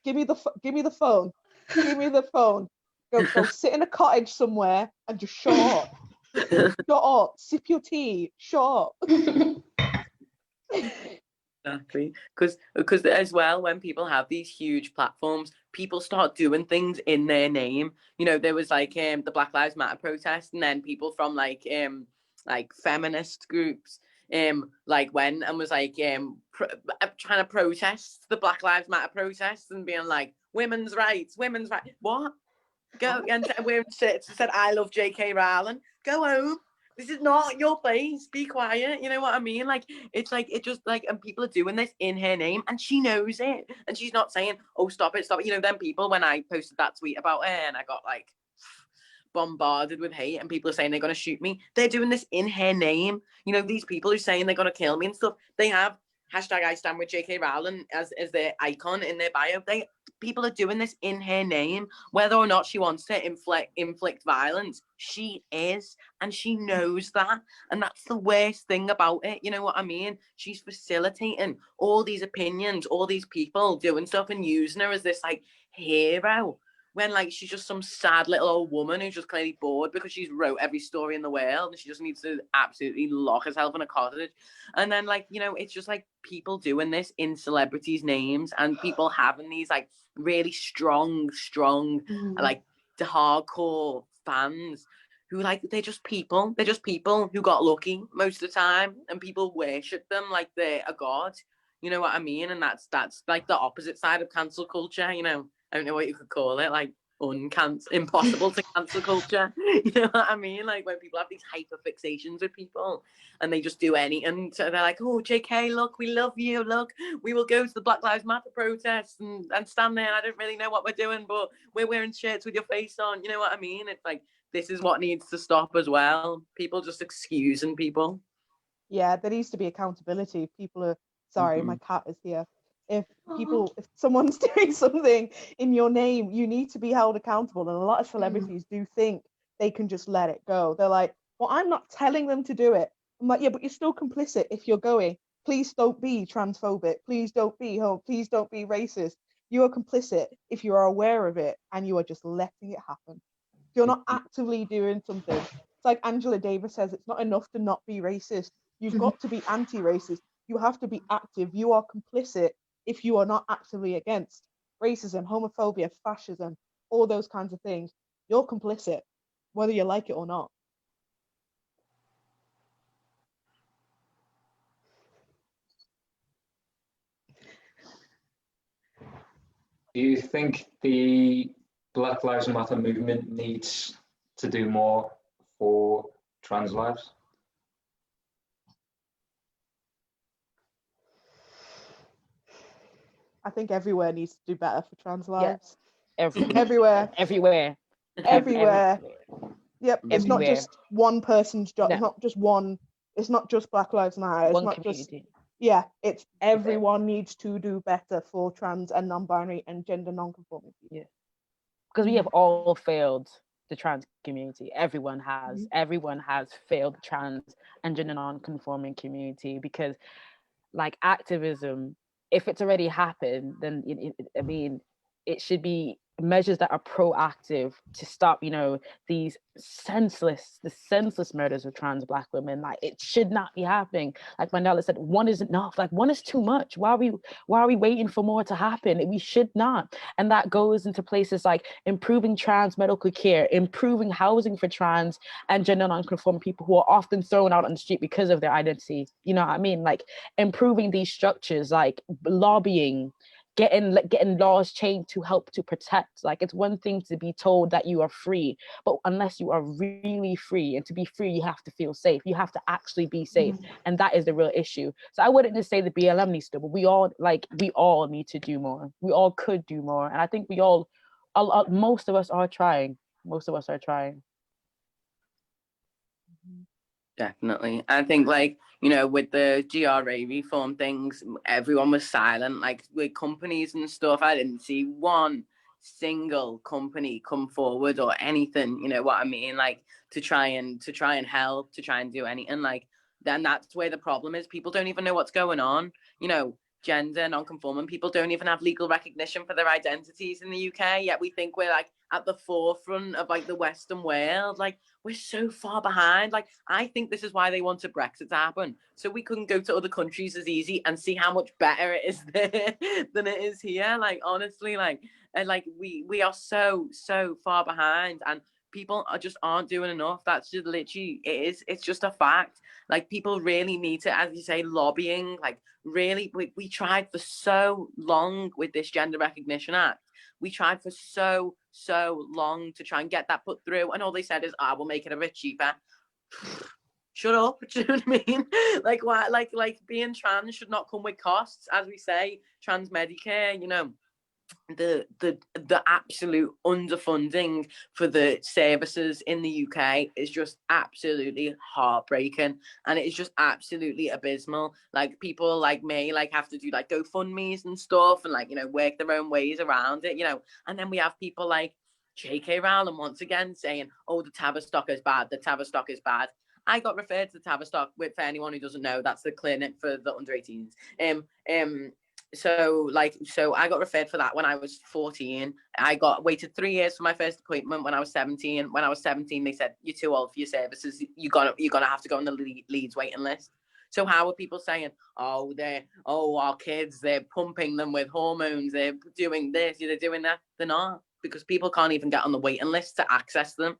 E: give me the phone. Give me the phone. Go sit in a cottage somewhere and just shut up. Shut up. Sip your tea. Shut up.
D: Exactly, because as well, when people have these huge platforms, people start doing things in their name. You know, there was like the Black Lives Matter protest, and then people from like feminist groups like went and was like trying to protest the Black Lives Matter protests and being like, women's rights. What? Go and said I love J.K. Rowling. Go home. This is not your place. Be quiet. You know what I mean? Like, it's like, it just like, and people are doing this in her name, and she knows it, and she's not saying, oh, stop it. You know, then people, when I posted that tweet about her and I got like bombarded with hate and people are saying they're going to shoot me, they're doing this in her name. You know, these people who are saying they're going to kill me and stuff, they have hashtag I stand with J.K. Rowling as their icon in their bio. People are doing this in her name, whether or not she wants to inflict violence. She is, and she knows that, and that's the worst thing about it. You know what I mean? She's facilitating all these opinions, all these people doing stuff and using her as this like hero, when like she's just some sad little old woman who's just clearly bored because she's wrote every story in the world and she just needs to absolutely lock herself in a cottage. And then like, you know, it's just like people doing this in celebrities' names and people having these like really strong like the hardcore fans who like, they're just people who got lucky most of the time, and people worship them like they're a god. You know what I mean? And that's like the opposite side of cancel culture. You know, I don't know what you could call it, like impossible to cancel culture. You know what I mean? Like when people have these hyper fixations with people and they just do anything. So they're like, oh, JK, look, we love you. Look, we will go to the Black Lives Matter protests and stand there. I don't really know what we're doing, but we're wearing shirts with your face on. You know what I mean? It's like, this is what needs to stop as well. People just excusing people.
E: Yeah, there needs to be accountability. People are, sorry, my cat is here. If someone's doing something in your name, you need to be held accountable. And a lot of celebrities do think they can just let it go. They're like, well, I'm not telling them to do it. I'm like, yeah, but you're still complicit if you're going. Please don't be transphobic. Please don't be please don't be racist. You are complicit if you are aware of it and you are just letting it happen. If you're not actively doing something, it's like Angela Davis says, it's not enough to not be racist. You've got to be anti-racist. You have to be active. You are complicit if you are not actively against racism, homophobia, fascism, all those kinds of things. You're complicit, whether you like it or not.
A: Do you think the Black Lives Matter movement needs to do more for trans lives?
E: I think everywhere needs to do better for trans lives.
C: Yeah.
E: Everywhere.
C: Everywhere.
E: Yep. It's not just one person's job. No. It's not just Black Lives Matter. It's
C: one
E: not
C: community.
E: It's everyone needs to do better for trans and non-binary and gender non-conforming people.
C: Yeah. Because we have all failed the trans community. Everyone has failed the trans and gender non-conforming community, because like activism, if it's already happened, then I mean, it should be measures that are proactive to stop, you know, the senseless murders of trans Black women. Like, it should not be happening. Like Mandela said, one is enough. Like, one is too much. Why are we waiting for more to happen? We should not. And that goes into places like improving trans medical care, improving housing for trans and gender non-conforming people who are often thrown out on the street because of their identity. You know what I mean? Like, improving these structures, like lobbying, getting laws changed to help to protect. Like, it's one thing to be told that you are free, but unless you are really free, and to be free, you have to feel safe. You have to actually be safe. And that is the real issue. So I wouldn't just say the BLM needs to, but we all need to do more. We all could do more. And I think most of us are trying.
D: Definitely. I think, like, you know, with the GRA reform things, everyone was silent. Like, with companies and stuff, I didn't see one single company come forward or anything, you know what I mean? Like, to try and help, to try and do anything. Like, then that's where the problem is. People don't even know what's going on. You know, gender non-conforming people don't even have legal recognition for their identities in the UK, yet we think we're like at the forefront of like the Western world. Like, we're so far behind. Like, I think this is why they wanted Brexit to happen, so we couldn't go to other countries as easy and see how much better it is there than it is here. Like, honestly, like we are so far behind, and people aren't doing enough. That's just literally it's just a fact. Like, people really need to, as you say, lobbying. Like, really, we tried for so long with this Gender Recognition Act. We tried for so long to try and get that put through, and all they said is, we'll make it a bit cheaper. Shut up. Do you know what I mean? Like, why? Like being trans should not come with costs. As we say, trans Medicare, you know, the absolute underfunding for the services in the UK is just absolutely heartbreaking, and it is just absolutely abysmal. Like, people like me like have to do like GoFundMe's and stuff, and like, you know, work their own ways around it, you know. And then we have people like JK Rowling once again saying, oh, the Tavistock is bad, the Tavistock is bad. I got referred to the Tavistock, for anyone who doesn't know, that's the clinic for the under 18s. So I got referred for that when I was 14. I waited 3 years for my first appointment when I was 17. When I was 17, they said, you're too old for your services. You're gonna have to go on the Leeds waiting list. So how are people saying, our kids, they're pumping them with hormones, they're doing this, they're doing that? They're not, because people can't even get on the waiting list to access them.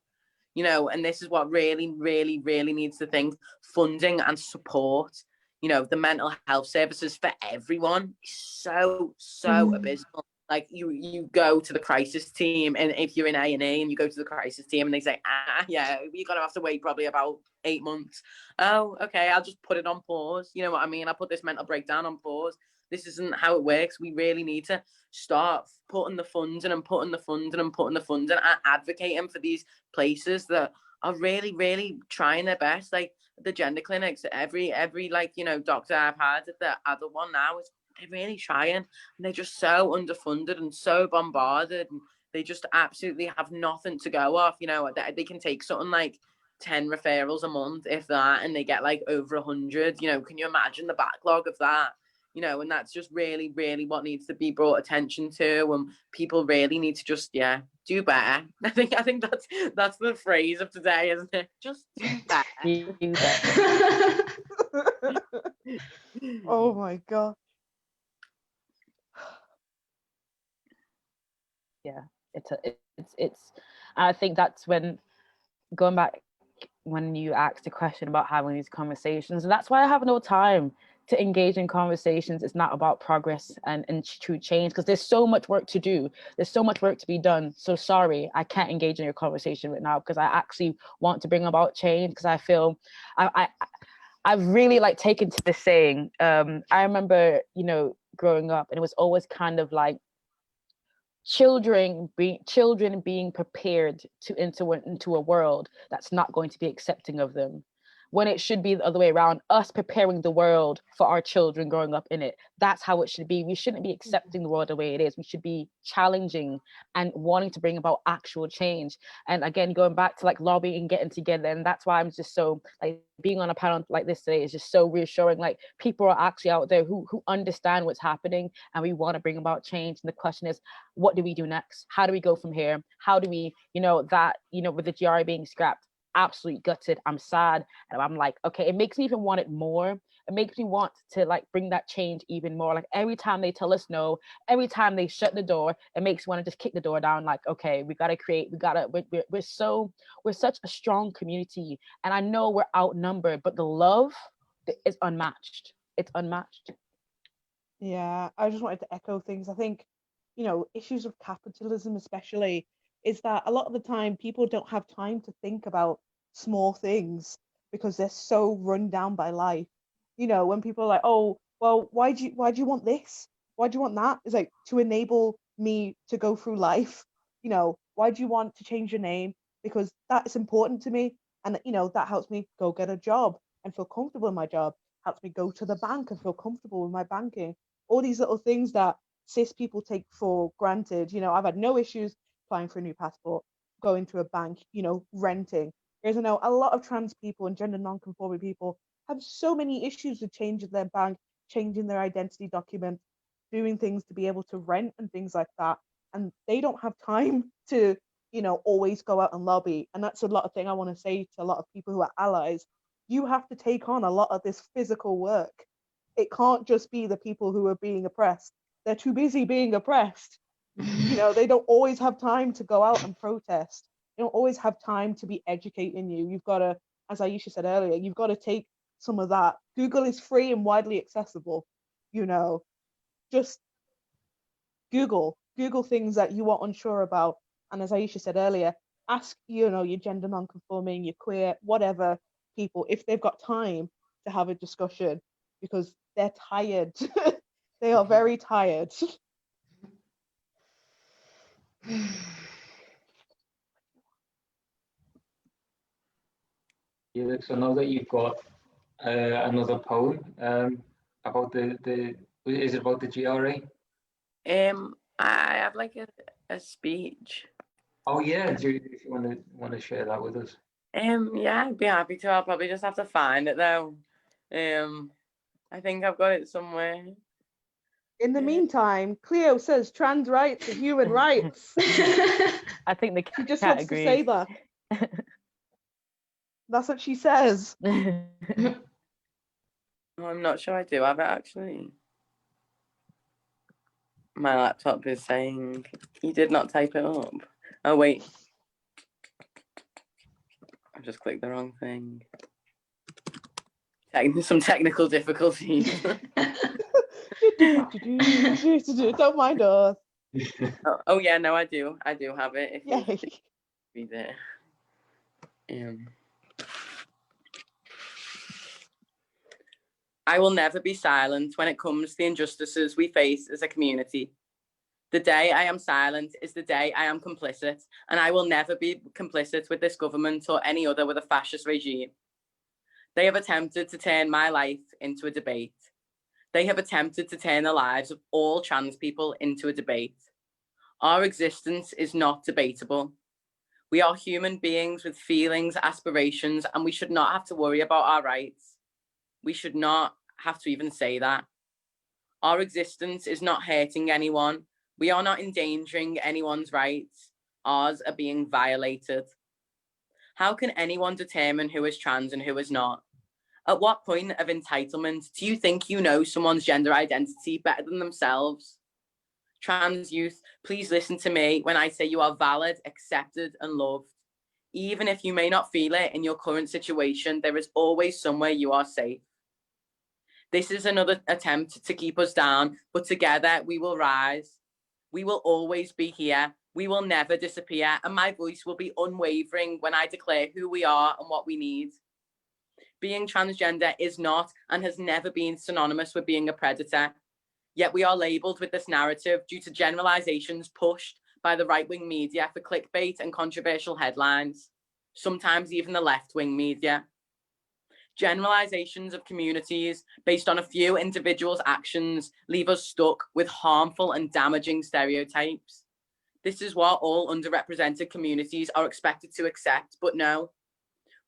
D: You know, and this is what really, really, really needs to think: funding and support. You know, the mental health services for everyone is so abysmal. Like, you go to the crisis team, and if you're in A&E and you go to the crisis team and they say, yeah, you're gonna have to wait probably about 8 months. Oh, okay, I'll just put it on pause. You know what I mean? I'll put this mental breakdown on pause. This isn't how it works. We really need to start putting the funding and advocating for these places that are really, really trying their best. Like the gender clinics, every like, you know, doctor I've had at the other one now, is they're really trying, and they're just so underfunded and so bombarded, and they just absolutely have nothing to go off. You know, they can take something like 10 referrals a month, if that, and they get like over 100. You know, can you imagine the backlog of that? You know, and that's just really, really what needs to be brought attention to, and people really need to just, do better. I think that's the phrase of today, isn't it? Just do better.
C: Do better.
E: Oh my god.
C: Yeah, it's I think that's when, going back, when you asked the question about having these conversations, and that's why I have no time to engage in conversations. It's not about progress and true change, because there's so much work to do. There's so much work to be done. So sorry, I can't engage in your conversation right now, because I actually want to bring about change, because I feel I've really like taken to this saying. I remember, you know, growing up, and it was always kind of like children being prepared to enter into a world that's not going to be accepting of them, when it should be the other way around, us preparing the world for our children growing up in it. That's how it should be. We shouldn't be accepting the world the way it is. We should be challenging and wanting to bring about actual change. And again, going back to like lobbying and getting together, and that's why I'm just so like, being on a panel like this today is just so reassuring. Like, people are actually out there who understand what's happening, and we want to bring about change. And the question is, what do we do next? How do we go from here? How do we, you know, that, you know, with the GRI being scrapped, absolutely gutted. I'm sad, and I'm like, okay, it makes me even want it more. It makes me want to like bring that change even more. Like, every time they tell us no, every time they shut the door, it makes me want to just kick the door down. Like, okay, we're such a strong community, and I know we're outnumbered, but the love is unmatched. It's unmatched.
E: Yeah, I just wanted to echo things. I think, you know, issues of capitalism especially is that a lot of the time people don't have time to think about small things because they're so run down by life. You know, when people are like, oh, well, why do you want this? Why do you want that? It's like, to enable me to go through life. You know, why do you want to change your name? Because that is important to me. And, you know, that helps me go get a job and feel comfortable in my job, helps me go to the bank and feel comfortable with my banking. All these little things that cis people take for granted. You know, I've had no issues applying for a new passport, going to a bank, you know, renting. Whereas I know a lot of trans people and gender non-conforming people have so many issues with changing their bank, changing their identity documents, doing things to be able to rent and things like that. And they don't have time to, always go out and lobby. And that's a lot of thing I want to say to a lot of people who are allies. You have to take on a lot of this physical work. It can't just be the people who are being oppressed. They're too busy being oppressed. They don't always have time to go out and protest. They don't always have time to be educating you. You've got to, as Aisha said earlier, you've got to take some of that. Google is free and widely accessible. Just Google things that you are unsure about. And as Aisha said earlier, ask, your gender non-conforming, your queer, whatever people, if they've got time to have a discussion, because they're tired. They are very tired.
A: Felix, I know that you've got another poem about is it about the GRA?
D: I have like a speech.
A: Oh yeah, if you want to share that with us?
D: Yeah, I'd be happy to. I'll probably just have to find it though. I think I've got it somewhere.
E: In the meantime, Cleo says trans rights are human rights.
C: I think the
E: she just wants to say that. That's what she says.
D: I'm not sure I do have it actually. My laptop is saying you did not type it up. Oh wait. I just clicked the wrong thing. Some technical difficulties.
E: Don't mind us.
D: Oh yeah, no, I do have it. If
E: Yay.
D: you read it. I will never be silent when it comes to the injustices we face as a community. The day I am silent is the day I am complicit, and I will never be complicit with this government or any other with a fascist regime. They have attempted to turn my life into a debate. They have attempted to turn the lives of all trans people into a debate. Our existence is not debatable. We are human beings with feelings, aspirations, and we should not have to worry about our rights. We should not have to even say that. Our existence is not hurting anyone. We are not endangering anyone's rights. Ours are being violated. How can anyone determine who is trans and who is not? At what point of entitlement do you think you know someone's gender identity better than themselves? Trans youth, please listen to me when I say you are valid, accepted, and loved. Even if you may not feel it in your current situation, there is always somewhere you are safe. This is another attempt to keep us down, but together we will rise. We will always be here. We will never disappear, and my voice will be unwavering when I declare who we are and what we need. Being transgender is not and has never been synonymous with being a predator. Yet we are labelled with this narrative due to generalisations pushed by the right-wing media for clickbait and controversial headlines, sometimes even the left-wing media. Generalisations of communities based on a few individuals' actions leave us stuck with harmful and damaging stereotypes. This is what all underrepresented communities are expected to accept, but no.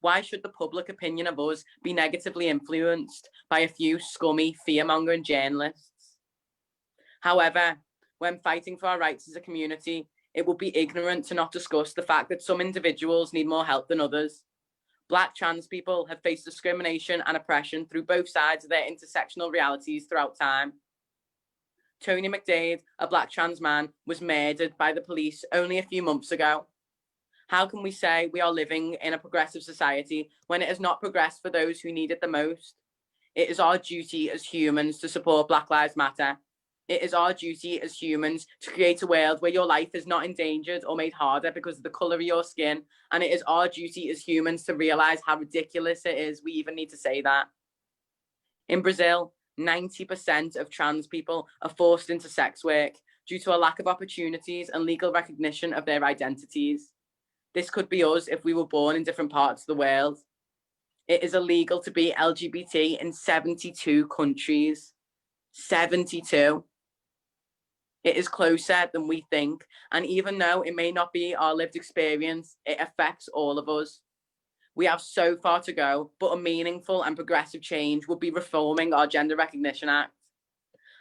D: Why should the public opinion of us be negatively influenced by a few scummy, fear-mongering journalists? However, when fighting for our rights as a community, it would be ignorant to not discuss the fact that some individuals need more help than others. Black trans people have faced discrimination and oppression through both sides of their intersectional realities throughout time. Tony McDade, a Black trans man, was murdered by the police only a few months ago. How can we say we are living in a progressive society when it has not progressed for those who need it the most? It is our duty as humans to support Black Lives Matter. It is our duty as humans to create a world where your life is not endangered or made harder because of the colour of your skin. And it is our duty as humans to realise how ridiculous it is we even need to say that. In Brazil, 90% of trans people are forced into sex work due to a lack of opportunities and legal recognition of their identities. This could be us if we were born in different parts of the world. It is illegal to be LGBT in 72 countries. 72. It is closer than we think, and even though it may not be our lived experience, it affects all of us. We have so far to go, but a meaningful and progressive change would be reforming our Gender Recognition Act.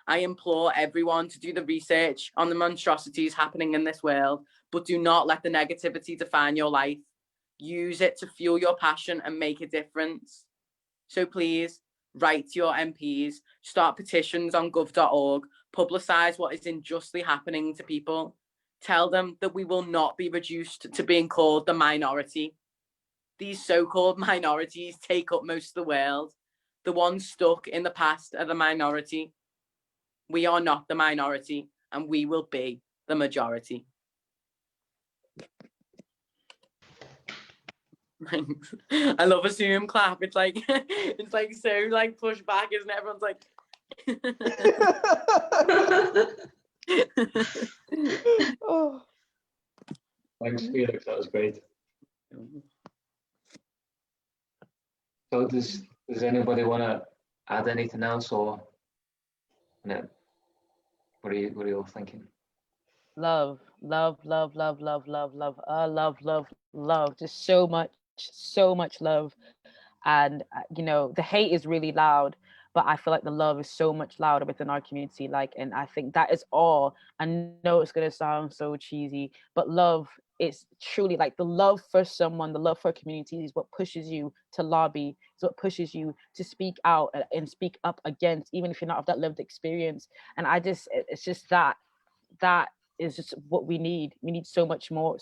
D: I implore everyone to do the research on the monstrosities happening in this world, but do not let the negativity define your life. Use it to fuel your passion and make a difference. So please, write to your MPs, start petitions on gov.org, publicise what is unjustly happening to people. Tell them that we will not be reduced to being called the minority. These so-called minorities take up most of the world. The ones stuck in the past are the minority. We are not the minority, and we will be the majority. Thanks. I love a Zoom clap. It's like so like push back, isn't it? Everyone's like
E: Oh.
A: Thanks, Felix. That was great. So does anybody want to add anything else, or no? What are you all thinking?
C: Love, love, love, love, love, love, love, love, love, love. Just so much love. And you know, the hate is really loud, but I feel like the love is so much louder within our community. Like, and I think that is all. I know it's gonna sound so cheesy, but love is truly like the love for someone, the love for a community is what pushes you to lobby, is what pushes you to speak out and speak up against, even if you're not of that lived experience. And it's just that is just what we need. We need so much more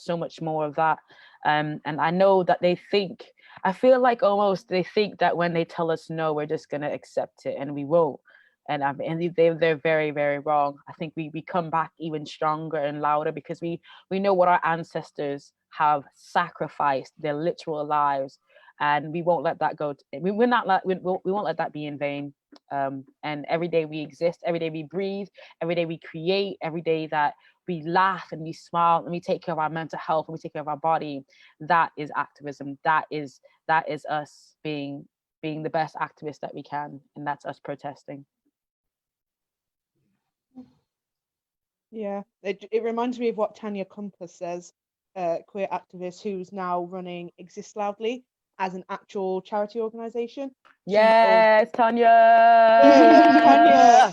C: of that. And I know that I feel like almost they think that when they tell us no, we're just gonna accept it, and we won't. And they're very, very wrong. I think we come back even stronger and louder because we know what our ancestors have sacrificed, their literal lives, and we won't let that go. We won't let that be in vain. And every day we exist, every day we breathe, every day we create, every day that we laugh and we smile and we take care of our mental health and we take care of our body, that is activism. That is us being the best activists that we can, and that's us protesting.
E: Yeah, it reminds me of what Tanya Compass says, queer activist who's now running Exist Loudly as an actual charity organisation.
C: Yes, Tanya.
E: Yeah,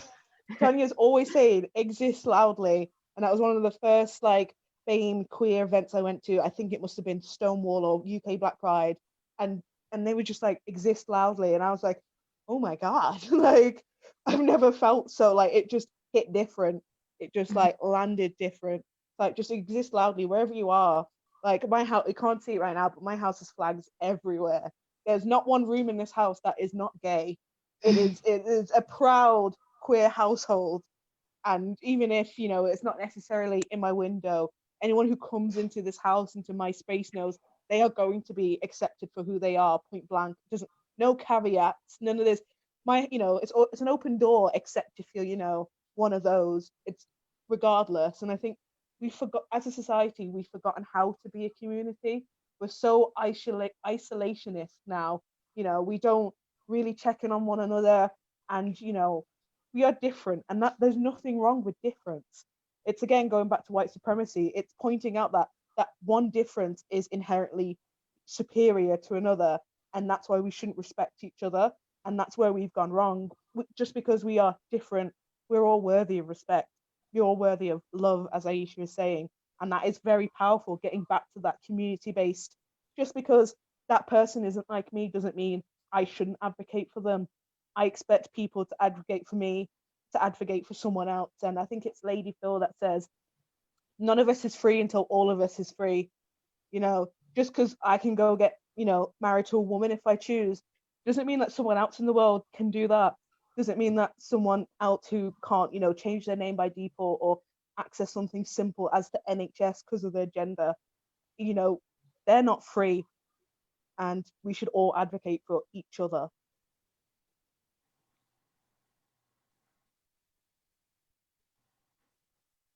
E: Tanya's always saying Exist Loudly, and that was one of the first like BAME queer events I went to. I think it must have been Stonewall or UK Black Pride, and they were just like Exist Loudly, and I was like, oh my god, like I've never felt so like it just hit different. It just like landed different. Like just exist loudly wherever you are. Like my house, you can't see it right now, but my house has flags everywhere. There's not one room in this house that is not gay. It is a proud queer household. And even if, you know, it's not necessarily in my window, anyone who comes into this house, into my space knows they are going to be accepted for who they are, point blank. No caveats, none of this. It's an open door, except if you're, you know, one of those. It's regardless. And I think as a society, we've forgotten how to be a community. We're so isolationist now. You know, we don't really check in on one another, and you know, we are different, and that there's nothing wrong with difference. It's again going back to white supremacy. It's pointing out that one difference is inherently superior to another, and that's why we shouldn't respect each other, and that's where we've gone wrong. Just because we are different, we're all worthy of respect. We're all worthy of love, as Aisha was saying, and that is very powerful. Getting back to that community-based, just because that person isn't like me doesn't mean I shouldn't advocate for them. I expect people to advocate for me, to advocate for someone else. And I think it's Lady Phil that says, none of us is free until all of us is free. You know, just because I can go get, you know, married to a woman if I choose, doesn't mean that someone else in the world can do that. Doesn't mean that someone else who can't, you know, change their name by default or access something simple as the NHS because of their gender, you know, they're not free. And we should all advocate for each other.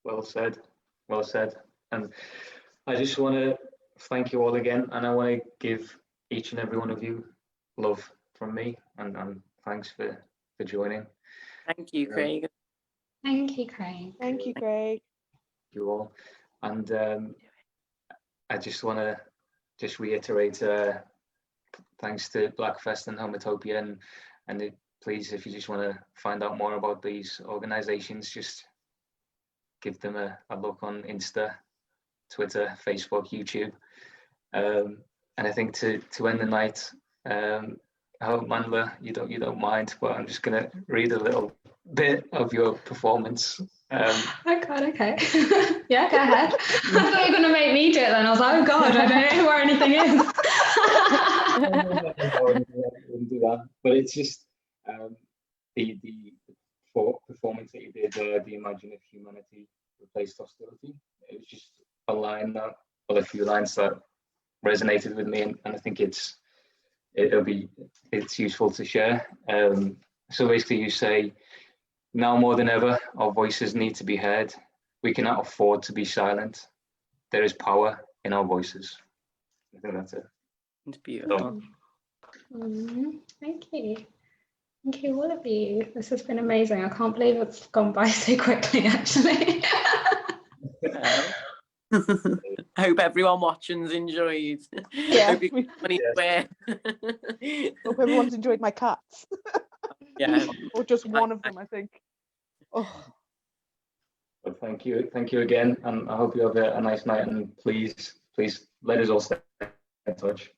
A: Well said. Well said. And I just want to thank you all again, and I want to give each and every one of you love from me, and thanks for joining.
D: Thank you, Craig.
B: Thank you, Craig.
E: Thank you, Craig.
A: You all. And I just want to reiterate thanks to BlackFest and Homotopia, and please, if you just want to find out more about these organizations, just give them a look on Insta, Twitter, Facebook, YouTube. And I think to end the night, I hope, Mandla, you don't mind, but I'm just gonna read a little bit of your performance.
B: Oh God, okay. Yeah, go ahead. I thought you were going to make me do it then. I was like, oh God, I don't know where anything is.
A: I wouldn't do that. But it's just the performance that you did, the Imagine if humanity replaced hostility. It was just a line that, well, a few lines that resonated with me, and I think it's useful to share. So basically, you say, now more than ever, our voices need to be heard. We cannot afford to be silent. There is power in our voices. I think that's it.
D: It's beautiful.
B: Thank you. Thank you, all of you. This has been amazing. I can't believe it's gone by so quickly, actually.
D: I hope everyone watching's enjoyed.
E: Yeah.
D: Hope you
E: Hope everyone's enjoyed my cats.
D: Yeah.
E: Or just one of them, I think. Oh.
A: Well, thank you again, and I hope you have a nice night. And please let us all stay in touch.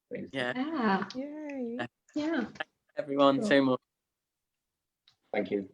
A: Please.
D: Yeah.
E: Yay.
B: Yeah.
D: Everyone, so much.
A: Thank you.